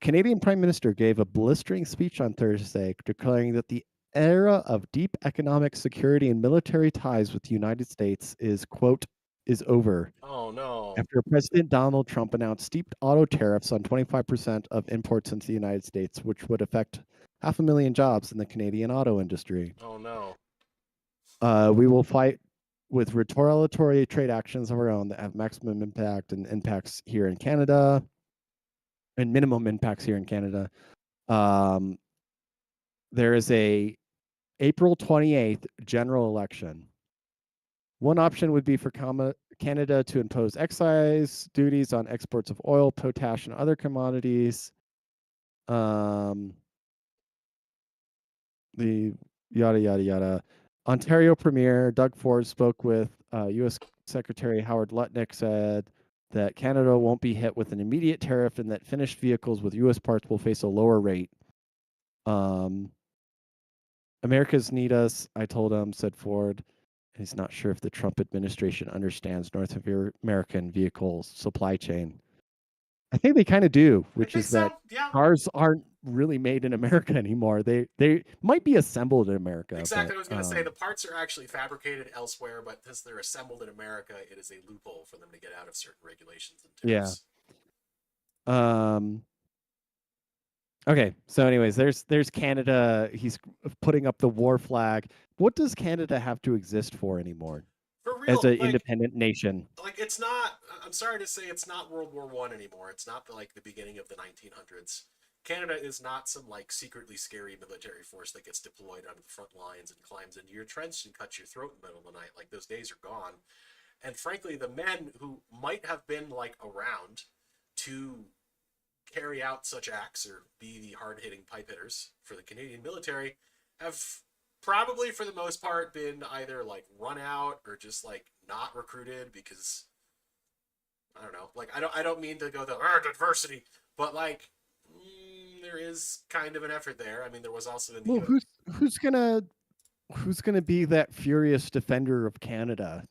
Canadian Prime Minister gave a blistering speech on Thursday declaring that the era of deep economic security and military ties with the United States is, quote, is over. Oh no. After President Donald Trump announced steep auto tariffs on 25% of imports into the United States, which would affect 500,000 jobs in the Canadian auto industry. Oh no. We will fight with retaliatory trade actions of our own that have maximum impact and impacts here in Canada and minimum impacts here in Canada. Um, there is a April 28th general election. One option would be for Canada to impose excise duties on exports of oil, potash, and other commodities. Um, the yada yada yada. Ontario Premier Doug Ford spoke with U.S. Secretary Howard Lutnick, said that Canada won't be hit with an immediate tariff and that finished vehicles with U.S. parts will face a lower rate. Um, Americans need us, I told him, said Ford. He's not sure if the Trump administration understands North American vehicle supply chain. I think they kind of do, I which think is that so. Yeah. cars aren't really made in America anymore. They might be assembled in America, but Exactly. I was going to say the parts are actually fabricated elsewhere, but since they're assembled in America, it is a loophole for them to get out of certain regulations and yeah. tariffs. Um, okay. So, anyways, there's Canada. He's putting up the war flag. What does Canada have to exist for anymore For as real, an independent nation? like it's not. I'm sorry to say, it's not World War One anymore. It's not like the beginning of the 1900s. Canada is not some like secretly scary military force that gets deployed onto the front lines and climbs into your trench and cuts your throat in the middle of the night. Like those days are gone. And frankly, the men who might have been like around to carry out such acts or be the hard-hitting pipe hitters for the Canadian military have probably for the most part been either like run out or just like not recruited because I don't know. Like I don't mean to go the diversity, but like there is kind of an effort there. I mean, there was also in the Well, who's gonna be that furious defender of Canada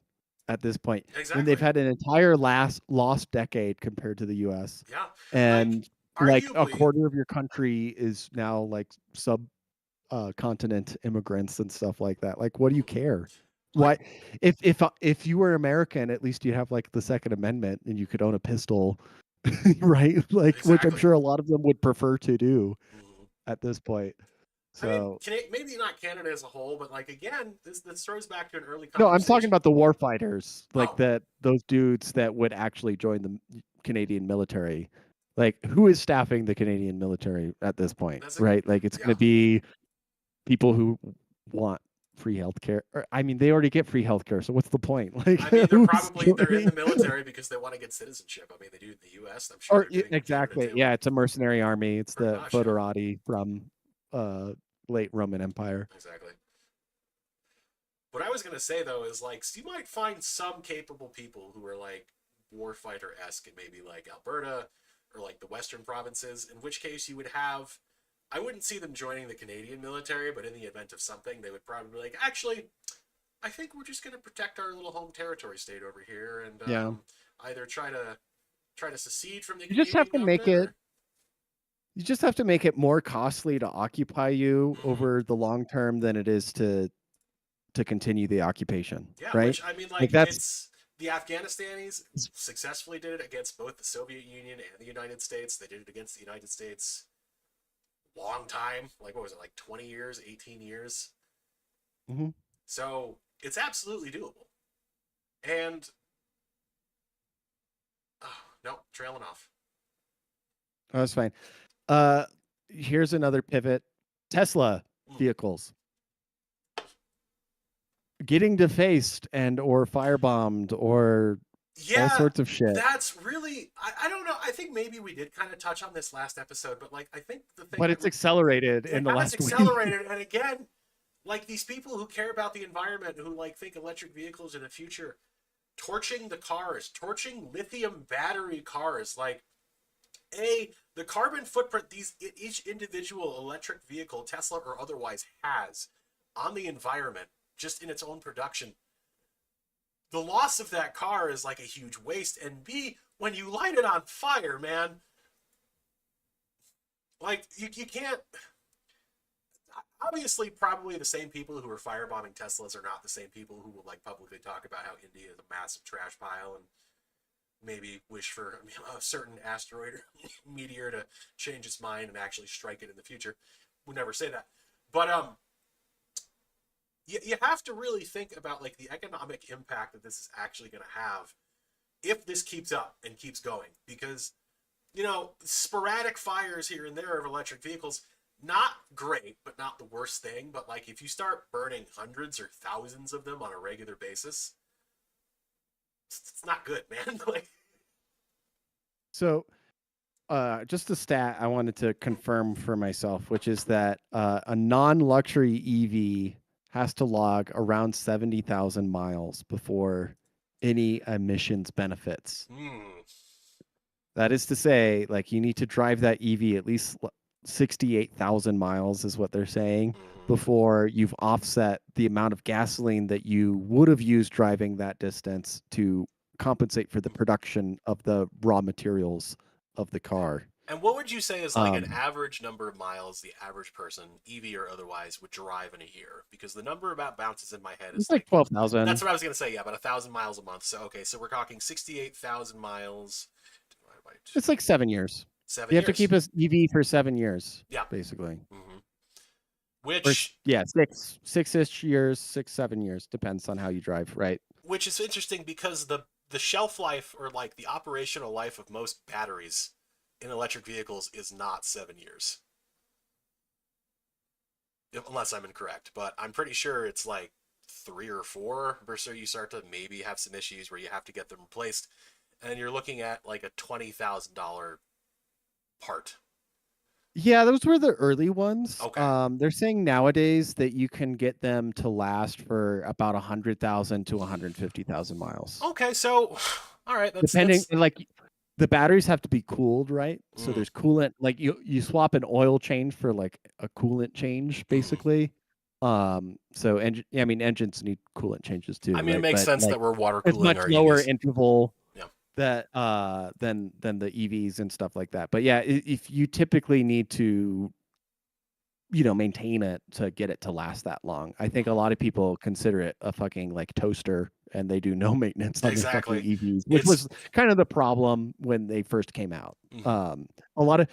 at this point when they've exactly. had an entire last lost decade compared to the US, Yeah, like and like a arguably, quarter of your country is now like sub continent immigrants and stuff like that. Like, what do you care? like Why, if you were American, at least you'd have like the Second Amendment and you could own a pistol, right? Like, which I'm exactly. sure a lot of them would prefer to do Mm-hmm. at this point. I mean, So, maybe not Canada as a whole, but like again, this throws back to an early no, I'm talking conversation. about the war fighters, like Oh, that those dudes that would actually join the Canadian military. Like, who is staffing the Canadian military at this point, that's a right? Like, it's going yeah. to be people who want free healthcare. Or, I mean, they already get free healthcare, so what's the point? Like, I mean, who's they're in the joining? military because they want to get citizenship. I mean, they do in the U.S. I'm sure Or they're doing it in Canada exactly, too. yeah, it's a mercenary army. It's Pretty the much, yeah. foederati from uh, late Roman Empire. Exactly. What I was gonna say though is like, so you might find some capable people who are like warfighter esque in maybe like Alberta or like the Western provinces. In which case, you would have. I wouldn't see them joining the Canadian military, but in the event of something, they would probably be like, actually, I think we're just going to protect our little home territory state over here and Yeah, either try to secede from the you just have Canadian to make government it. or. You just have to make it more costly to occupy you Mm-hmm. over the long term than it is to continue the occupation, Yeah, right? which I mean, Like like that's it's the Afghanistanis successfully did it against both the Soviet Union and the United States. They did it against the United States long time. Like what was it, like 20 years, 18 years? mhm. So it's absolutely doable. And oh, no, trailing off. Oh, that's fine. Uh, Here's another pivot. Tesla Mm. vehicles getting defaced and or firebombed or all Yeah, sorts of shit. that's really I don't know. I think maybe we did kind of touch on this last episode, but like I think the thing But that it's accelerated in like the now it's last week. accelerated, and again, like these people who care about the environment, who like think electric vehicles in the future, torching the cars, torching lithium battery cars, like the carbon footprint these each individual electric vehicle, Tesla or otherwise, has on the environment just in its own production. The loss of that car is like a huge waste, and B, when you light it on fire, man, like you can't. Obviously, probably the same people who are firebombing Teslas are not the same people who will like publicly talk about how India is a massive trash pile and maybe wish for a certain asteroid or meteor to change its mind and actually strike it in the future. Would never say that, but you have to really think about like the economic impact that this is actually going to have if this keeps up and keeps going, because sporadic fires here and there of electric vehicles, not great, but not the worst thing. But like if you start burning hundreds or thousands of them on a regular basis, it's not good, man. Like, So, just a stat I wanted to confirm for myself, which is that a non-luxury EV has to log around 70,000 miles before any emissions benefits. hmm. That is to say, like you need to drive that EV at least 68,000 miles is what they're saying Hmm. before you've offset the amount of gasoline that you would have used driving that distance to compensate for the production of the raw materials of the car. And what would you say is like an Um, average number of miles the average person, EV or otherwise, would drive in a year? Because the number about bounces in my head it's is like like, 12,000. that's what I was gonna say. Yeah, about 1,000 miles a month. So okay, so we're talking 68,000 miles divided by It's like 7 years. seven You have to years. keep this EV for 7 years, Yeah. basically. Hmm. Or Which yeah, six-ish years, 6, 7 years, depends on how you drive, right? which is interesting because the shelf life or like the operational life of most batteries in electric vehicles is not 7 years, unless I'm incorrect. But I'm pretty sure it's like 3 or 4 versus you start to maybe have some issues where you have to get them replaced, and you're looking at like a $20,000 part. Yeah, those were the early ones. Okay. They're saying nowadays that you can get them to last for about 100,000 to 150,000 miles. Okay, so all right, Depending, that's like the batteries have to be cooled, right? So mm, there's coolant, like you swap an oil change for like a coolant change, mm. basically. So engine, yeah, I mean engines need coolant changes I too, mean, it right? makes But sense like that we're water it's cooling much our lower EVs. interval Yeah. that than the EVs and stuff like that. But yeah, if you typically need to maintain it to get it to last that long. I think a Mm. lot of people consider it a fucking like toaster and they do no maintenance on their fucking Exactly. EVs, which It's was kind of the problem when they first came out. mhm. Um, a lot of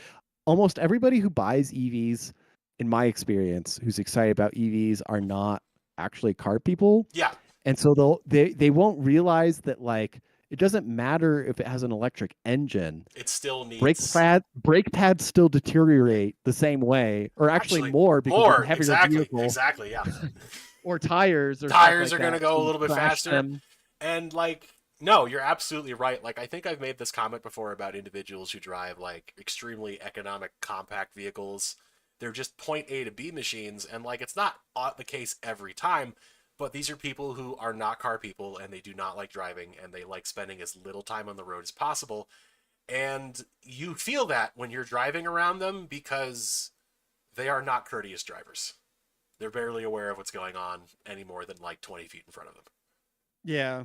almost everybody who buys EVs, in my experience, who's excited about EVs are not actually car people. Yeah, And so they won't realize that like it doesn't matter if it has an electric engine, it still needs brake pads still deteriorate the same way, or actually actually more because it's a more. heavier Exactly. vehicle, Exactly. Yeah. or tires or stuff Tires like are going to that. go So a you little bit crash faster. them. And like, no, you're absolutely right. Like, I think I've made this comment before about individuals who drive like extremely economic compact vehicles. They're just point A to B machines. And like, it's not the case every time, but these are people who are not car people and they do not like driving and they like spending as little time on the road as possible. And you feel that when you're driving around them because they are not courteous drivers. They're barely aware of what's going on any more than like 20 feet in front of them. Yeah,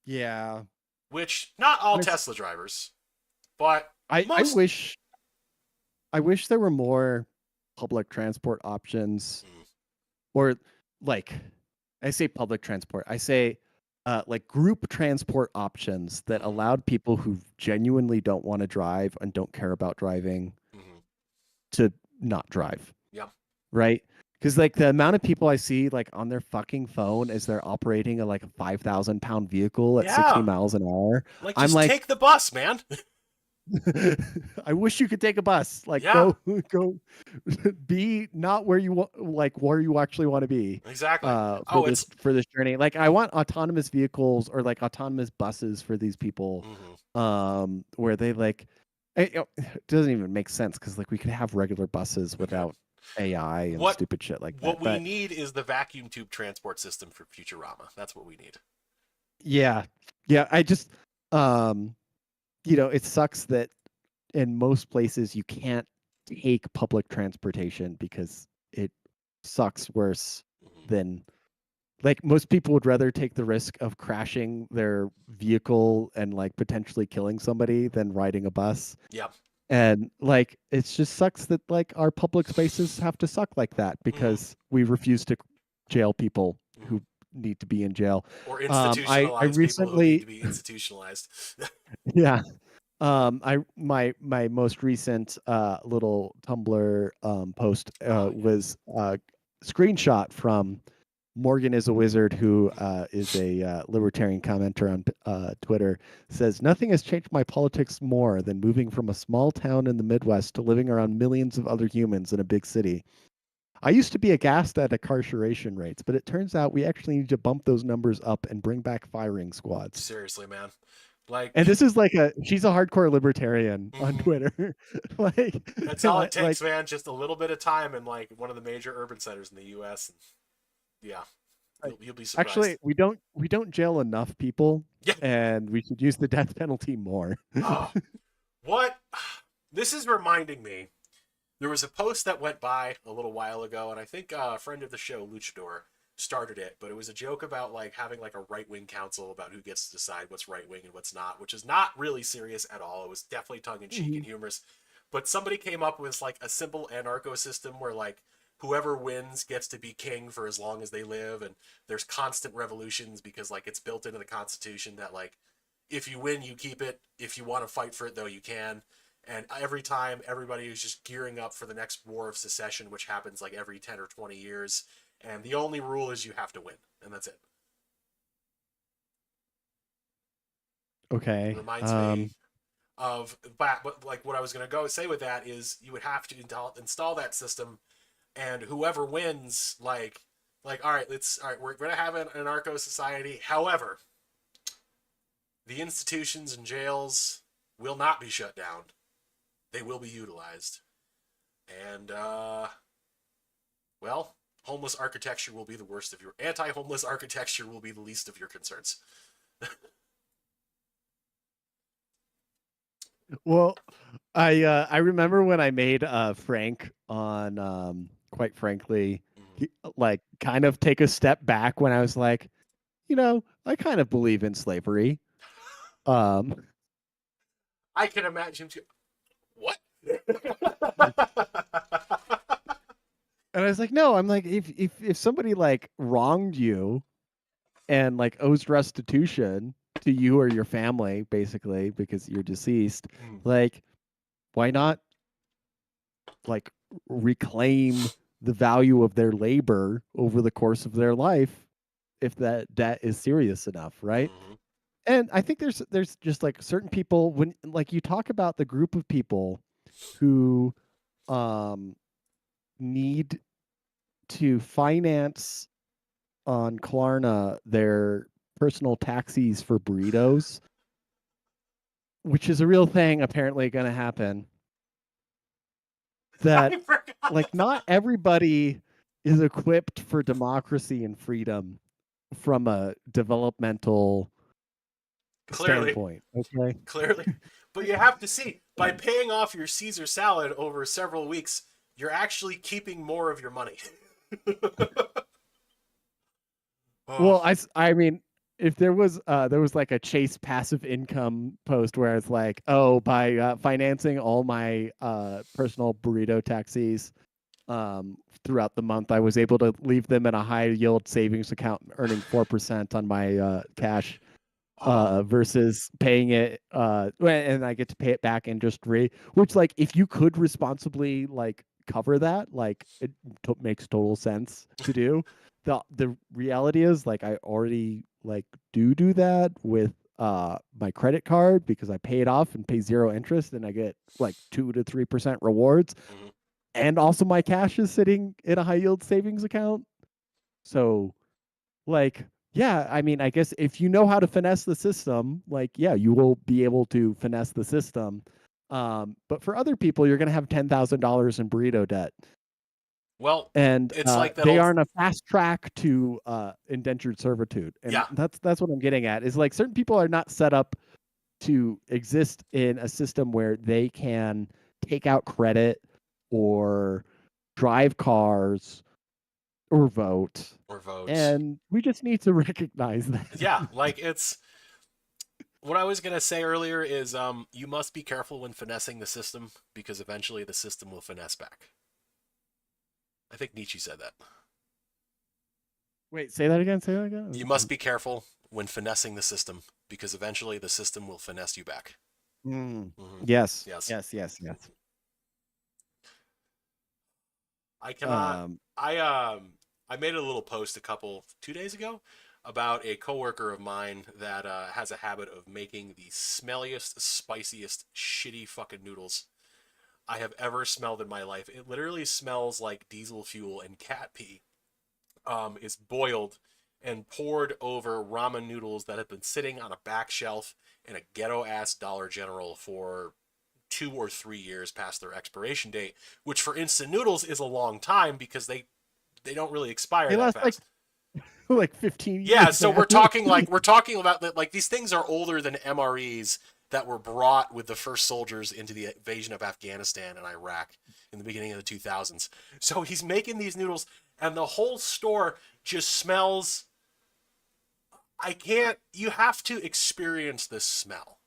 yeah. Which, not all Honest, Tesla drivers, but I I most. wish I wish there were more public transport options, Mm, or like I say public transport. I say like group transport options that mm, allowed people who genuinely don't want to drive and don't care about driving mm, to not drive, yeah. right? Because like the amount of people I see like on their fucking phone as they're operating like a 5,000 pound vehicle at 60 Yeah. miles an hour, Like, I'm just like, take the bus, man. I wish you could take a bus. Like Yeah, go be not where you want, like where you actually want to be exactly. for Oh, it's. this journey. Like I want autonomous vehicles or like autonomous buses for these people, Mm-hmm. where they like it doesn't even make sense because like we could have regular buses Okay. without AI and What stupid shit like what that. we But need is the vacuum tube transport system for Futurama. That's what we need. yeah, yeah, I just um it sucks that in most places you can't take public transportation because it sucks worse Mm-hmm. than like most people would rather take the risk of crashing their vehicle and like potentially killing somebody than riding a bus. Yep. And like it just sucks that like our public spaces have to suck like that Mm-hmm. because we refuse to jail people Mm-hmm. who need to be in jail. Or I institutionalize people who need to recently be institutionalized. yeah. I my most recent little Tumblr post Oh yeah. was screenshot from Morgan is a Wizard, who is a libertarian commenter on Twitter. Says nothing has changed my politics more than moving from a small town in the Midwest to living around millions of other humans in a big city. I used to be aghast at incarceration rates, but it turns out we actually need to bump those numbers up and bring back firing squads. Seriously, man. Like, And this is like she's a hardcore libertarian on mhm. Twitter. like, That's all it like takes, man. Just a little bit of time in like one of the major urban centers in the U.S. And yeah, like you'll be surprised. actually we don't jail enough people Yeah. and we should use the death penalty more. Oh, what? This is reminding me. There was a post that went by a little while ago, and I think a friend of the show, Luchador, started it. But it was a joke about like having like a right wing council about who gets to decide what's right wing and what's not, which is not really serious at all. It was definitely tongue in cheek and Mhm. humorous. But somebody came up with like a simple anarcho system where like whoever wins gets to be king for as long as they live, and there's constant revolutions because like it's built into the Constitution that like if you win, you keep it. If you want to fight for it, though, you can. And every time, everybody is just gearing up for the next war of secession, which happens like every 10 or 20 years. And the only rule is you have to win, and that's it. Okay. Reminds me of, but like what I was going to go say with that is you would have to install that system, and whoever wins, all right, all right, we're going to have an anarcho society. However, the institutions and jails will not be shut down. They will be utilized. And, well, homeless architecture will be the worst of your anti-homeless architecture will be the least of your concerns. Well, I remember when I made Frank on quite frankly, Mm-hmm. like kind of take a step back when I was like, I kind of believe in slavery. Um I can imagine too. What? and I was like, no, I'm like if somebody like wronged you and like owes restitution to you or your family basically because you're deceased, like why not like reclaim the value of their labor over the course of their life if that debt is serious enough, right? Mm-hmm. And I think there's just like certain people when like you talk about the group of people who um need to finance on Klarna their personal taxis for burritos, which is a real thing apparently going to happen. That I forgot like not about. everybody is equipped for democracy and freedom from a developmental Clearly, standpoint. Okay. clearly, but you have to see by paying off your Caesar salad over several weeks, you're actually keeping more of your money. Oh, Well, I mean, if there was like a Chase passive income post where it's like, oh, by financing all my personal burrito taxis throughout the month, I was able to leave them in a high yield savings account, earning 4% on my cash oh, versus paying it and I get to pay it back in just which like if you could responsibly like cover that, like it makes total sense to do. The reality is like I already like do that with my credit card because I pay it off and pay zero interest and I get like 2 to 3% rewards. mhm. And also my cash is sitting in a high yield savings account. So like, yeah, I mean, I guess if you know how to finesse the system, like, yeah, you will be able to finesse the system. But for other people, you're going to have $10,000 in burrito debt, Well, and it's like that they old. are on a fast track to indentured servitude. And Yeah. that's what I'm getting at. Is like certain people are not set up to exist in a system where they can take out credit or drive cars or vote. Or vote. And we just need to recognize that. Yeah, like it's what I was gonna say earlier is you must be careful when finessing the system because eventually the system will finesse back. I think Nietzsche said that. Wait, say that again. Say that You again. must be careful when finessing the system because eventually the system will finesse you back. Mm. Hmm. Yes, Yes. yes, yes, yes. I cannot. Um, I made a little post 2 days ago about a coworker of mine that has a habit of making the smelliest, spiciest, shitty fucking noodles. I have ever smelled in my life. It literally smells like diesel fuel and cat pee. Is boiled and poured over ramen noodles that have been sitting on a back shelf in a ghetto ass Dollar General for 2 or 3 years past their expiration date, which for instant noodles is a long time because they don't really expire They that last fast. like 15 Yeah, years, so man. we're talking about like these things are older than MREs that were brought with the first soldiers into the invasion of Afghanistan and Iraq in the beginning of the 2000s. So he's making these noodles and the whole store just smells. I can't, you have to experience this smell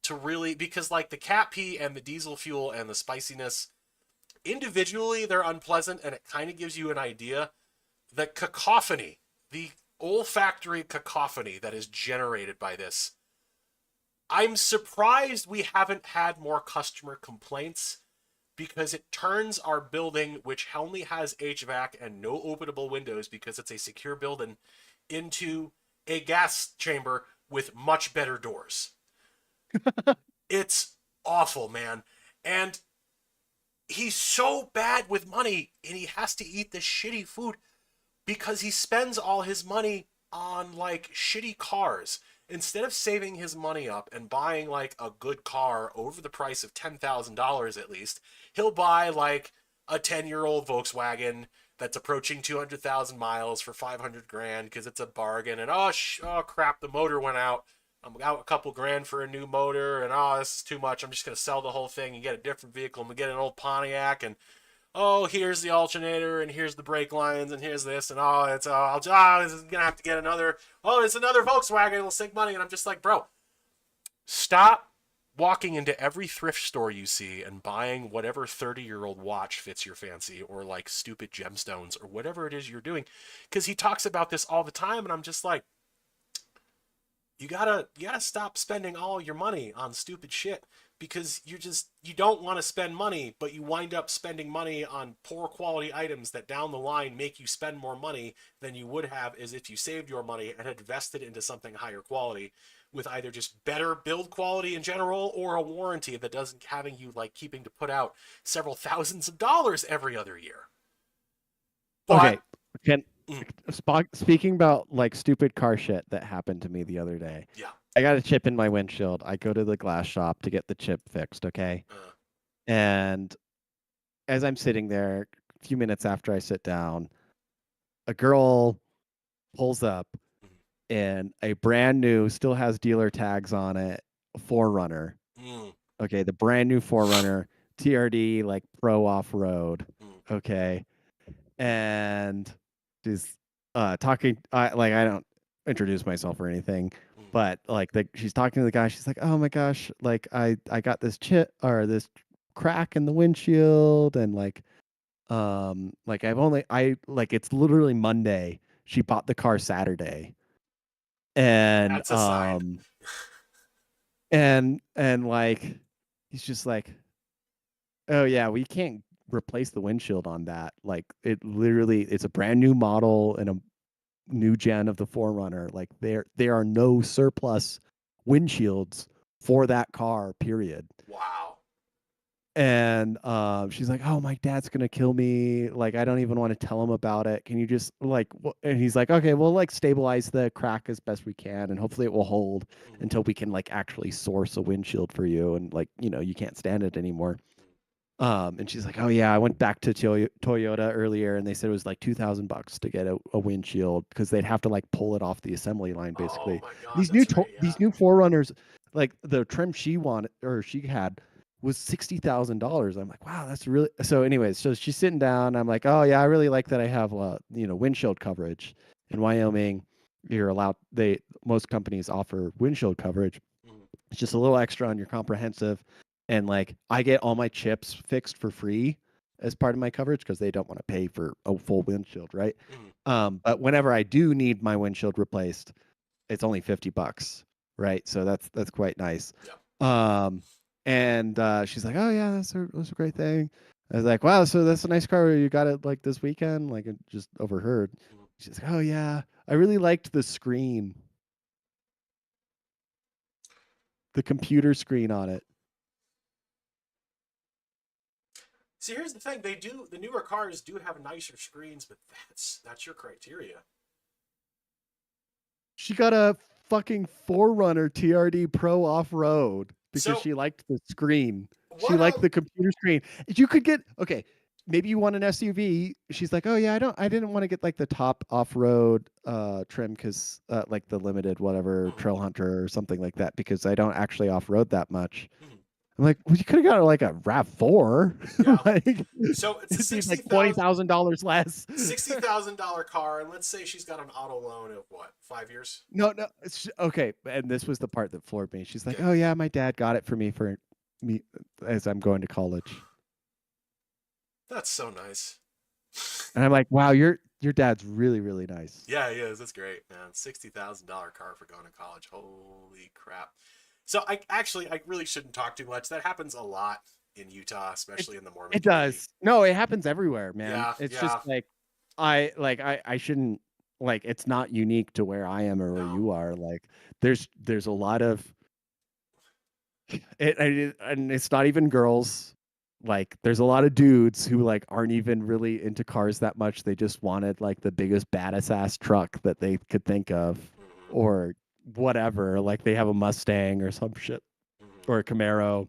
to really, because like the cat pee and the diesel fuel and the spiciness, individually they're unpleasant and it kind of gives you an idea. The cacophony, the olfactory cacophony that is generated by this, I'm surprised we haven't had more customer complaints because it turns our building, which only has HVAC and no openable windows because it's a secure building, into a gas chamber with much better doors. It's awful, man. And he's so bad with money and he has to eat this shitty food because he spends all his money on like shitty cars. Instead of saving his money up and buying like a good car over the price of $10,000 at least, he'll buy like a 10-year-old Volkswagen that's approaching 200,000 miles for 500 grand because it's a bargain. And oh crap, the motor went out. I'm out a couple grand for a new motor, and oh, this is too much. I'm just gonna sell the whole thing and get a different vehicle. I'm gonna get an old Pontiac, and oh, here's the alternator, and here's the brake lines, and here's this, and this is gonna have to get another. Oh, it's another Volkswagen. It'll sink money, and I'm just like, bro, stop walking into every thrift store you see and buying whatever 30-year-old watch fits your fancy, or like stupid gemstones, or whatever it is you're doing, because he talks about this all the time, and I'm just like, you gotta stop spending all your money on stupid shit because you don't want to spend money, but you wind up spending money on poor quality items that down the line make you spend more money than you would have as if you saved your money and had invested into something higher quality with either just better build quality in general or a warranty that doesn't having you like keeping to put out several thousands of dollars every other year. But Okay, can mm, speaking about like stupid car shit that happened to me the other day. yeah, I got a chip in my windshield. I go to the glass shop to get the chip fixed, okay? uh, And as I'm sitting there, a few minutes after I sit down, a girl pulls up mm, in a brand new, still has dealer tags on it, Forerunner. mm, Okay, the brand new Forerunner, TRD, like pro off road. mm, Okay. And she's talking like I don't introduce myself or anything, mm. but like she's talking to the guy. She's like, "Oh my gosh, like I got this chip or this crack in the windshield, and like I like it's literally Monday. She bought the car Saturday, and That's a sign. like he's just like, oh yeah, we can't replace the windshield on that. Like it literally, it's a brand new model and a new gen of the Forerunner. Like there are no surplus windshields for that car. Period. Wow. And she's like, "Oh, my dad's gonna kill me. Like, I don't even want to tell him about it. Can you just like?" And he's like, "Okay, we'll like stabilize the crack as best we can, and hopefully it will hold Mm, until we can like actually source a windshield for you. And like, you can't stand it anymore." And she's like, "Oh yeah, I went back to Toyota earlier, and they said it was like $2,000 to get a windshield because they'd have to like pull it off the assembly line, oh basically. my god, These that's right. Yeah. these new Forerunners, like the trim she wanted or she had, was $60,000. I'm like, wow, that's really so. Anyways, so she's sitting down. I'm like, oh yeah, I really like that I have windshield coverage in Wyoming. You're allowed. Most companies offer windshield coverage. Mm, It's just a little extra on your comprehensive, and like I get all my chips fixed for free as part of my coverage because they don't want to pay for a full windshield, right? mm, But whenever I do need my windshield replaced, it's only $50, right? So that's quite nice. yeah. Um, and she's like, "Oh yeah, that's a great thing." I was like, "Wow, so that's a nice car. You got it like this weekend?" Like I just overheard. Mm. She's like, "Oh yeah, I really liked the screen, the computer screen on it." See, here's the thing: the newer cars do have nicer screens, but that's your criteria. She got a fucking Forerunner TRD Pro off road because So she liked the screen. She what liked else? the computer screen. You could get okay. Maybe you want an SUV. She's like, oh yeah, I didn't want to get like the top off road trim because like the limited whatever Mhm, Trail Hunter or something like that because I don't actually off road that much. mhm. I'm like, well, you could have got like a Rav4, Yeah. like So it's a it'd be like 60,000 $20,000 less. $60,000 car, and let's say she's got an auto loan of what, 5 years? No, no. Okay, and this was the part that floored me. She's like, Okay, "Oh yeah, my dad got it for me as I'm going to college." that's so nice. And I'm like, "Wow, your dad's really really nice." Yeah, he is. That's great, man. $60,000 car for going to college. Holy crap! So I really shouldn't talk too much. That happens a lot in Utah, It especially in the Mormon it community. does. No, it happens everywhere, man. Yeah, It's just yeah. like I shouldn't like it's not unique to where I am or where No. you are. Like there's a lot of and it's not even girls. Like there's a lot of dudes who like aren't even really into cars that much. They just wanted like the biggest baddest ass truck that they could think of Hmm. or whatever. Like they have a Mustang or some shit Hmm. or a Camaro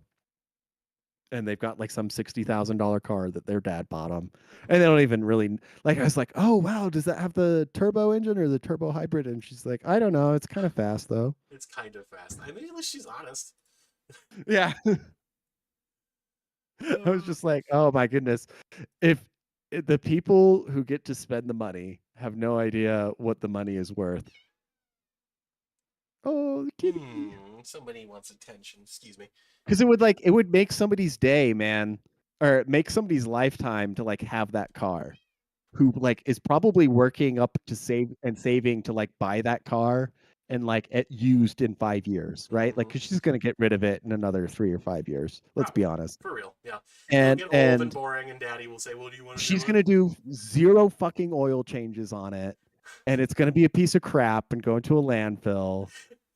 and they've got like some $60,000 car that their dad bought them. And they Hmm. don't even really like I was like, "Oh, wow, does that have the turbo engine or the turbo hybrid?" And she's like, "I don't know. It's kind of fast though." It's kind of fast. I mean, at least she's honest. Yeah. I was Uh, just like, "Oh my goodness." If the people who get to spend the money have no idea what the money is worth. Oh, the kitty. somebody wants attention. Excuse me. Because it would make somebody's day, man, or make somebody's lifetime to like have that car. Who like is probably working up to save and saving to like buy that car and like it used in 5 years, right? Like, Hmm. because she's gonna get rid of it in another 3 or 5 years. Let's be Probably. honest. For real. Yeah. It'll And get old and and boring, and daddy will say, well, do you want to she's do it? gonna do zero fucking oil changes on it, and it's gonna be a piece of crap and go into a landfill,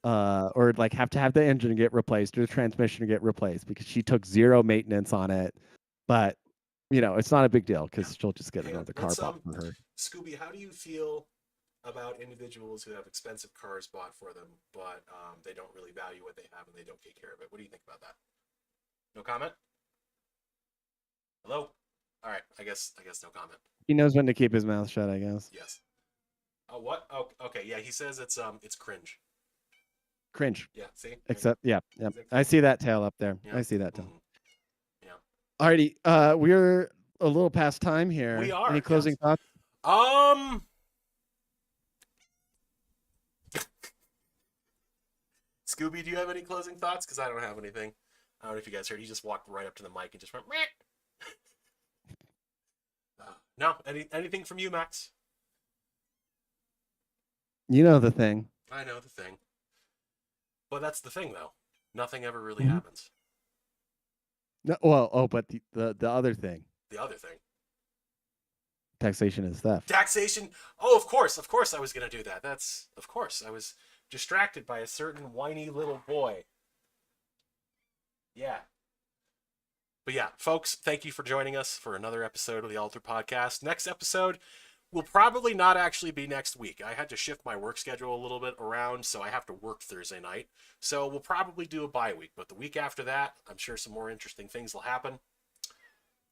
or like have to have the engine get replaced or the transmission get replaced because she took zero maintenance on it. But it's not a big deal Yeah. because she'll just get Hang on. another car Let's, bought for her. Scooby, how do you feel about individuals who have expensive cars bought for them, but they don't really value what they have and they don't take care of it? What do you think about that? No comment? Hello? All right. I guess no comment. He knows when to keep his mouth shut, I guess. Yes. Oh, what? Oh, okay. Yeah, he says it's cringe. Cringe. Yeah. See? Except, yeah, yeah. Is it I cringe? see that tail up there. Yeah. I see that tail. Hmm. Yeah. Alrighty, we're a little past time We here. Any are. closing Yes. thoughts? Um. Scooby, do you have any closing thoughts? Because I don't have anything. I don't know if you guys heard. He just walked right up to the mic and just went. Meh. No. Anything from you, Max? You know the thing. I know the thing. But that's the thing, though. Nothing ever really Mhm. happens. No, well, oh, but the other thing, The other thing. taxation is theft. Taxation. Oh, of course I was going to do that. Of course. I was distracted by a certain whiny little boy. Yeah. But yeah, folks, thank you for joining us for another episode of the Alter Podcast. Next episode will probably not actually be next week. I had to shift my work schedule a little bit around, so I have to work Thursday night. So we'll probably do a bye week. But the week after that, I'm sure some more interesting things will happen.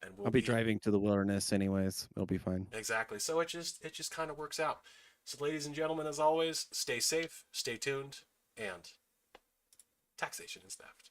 And we'll I'll be be driving to the wilderness anyways. It'll be fine. exactly. So it just kind of works out. So ladies and gentlemen, as always, stay safe, stay tuned, and taxation is theft.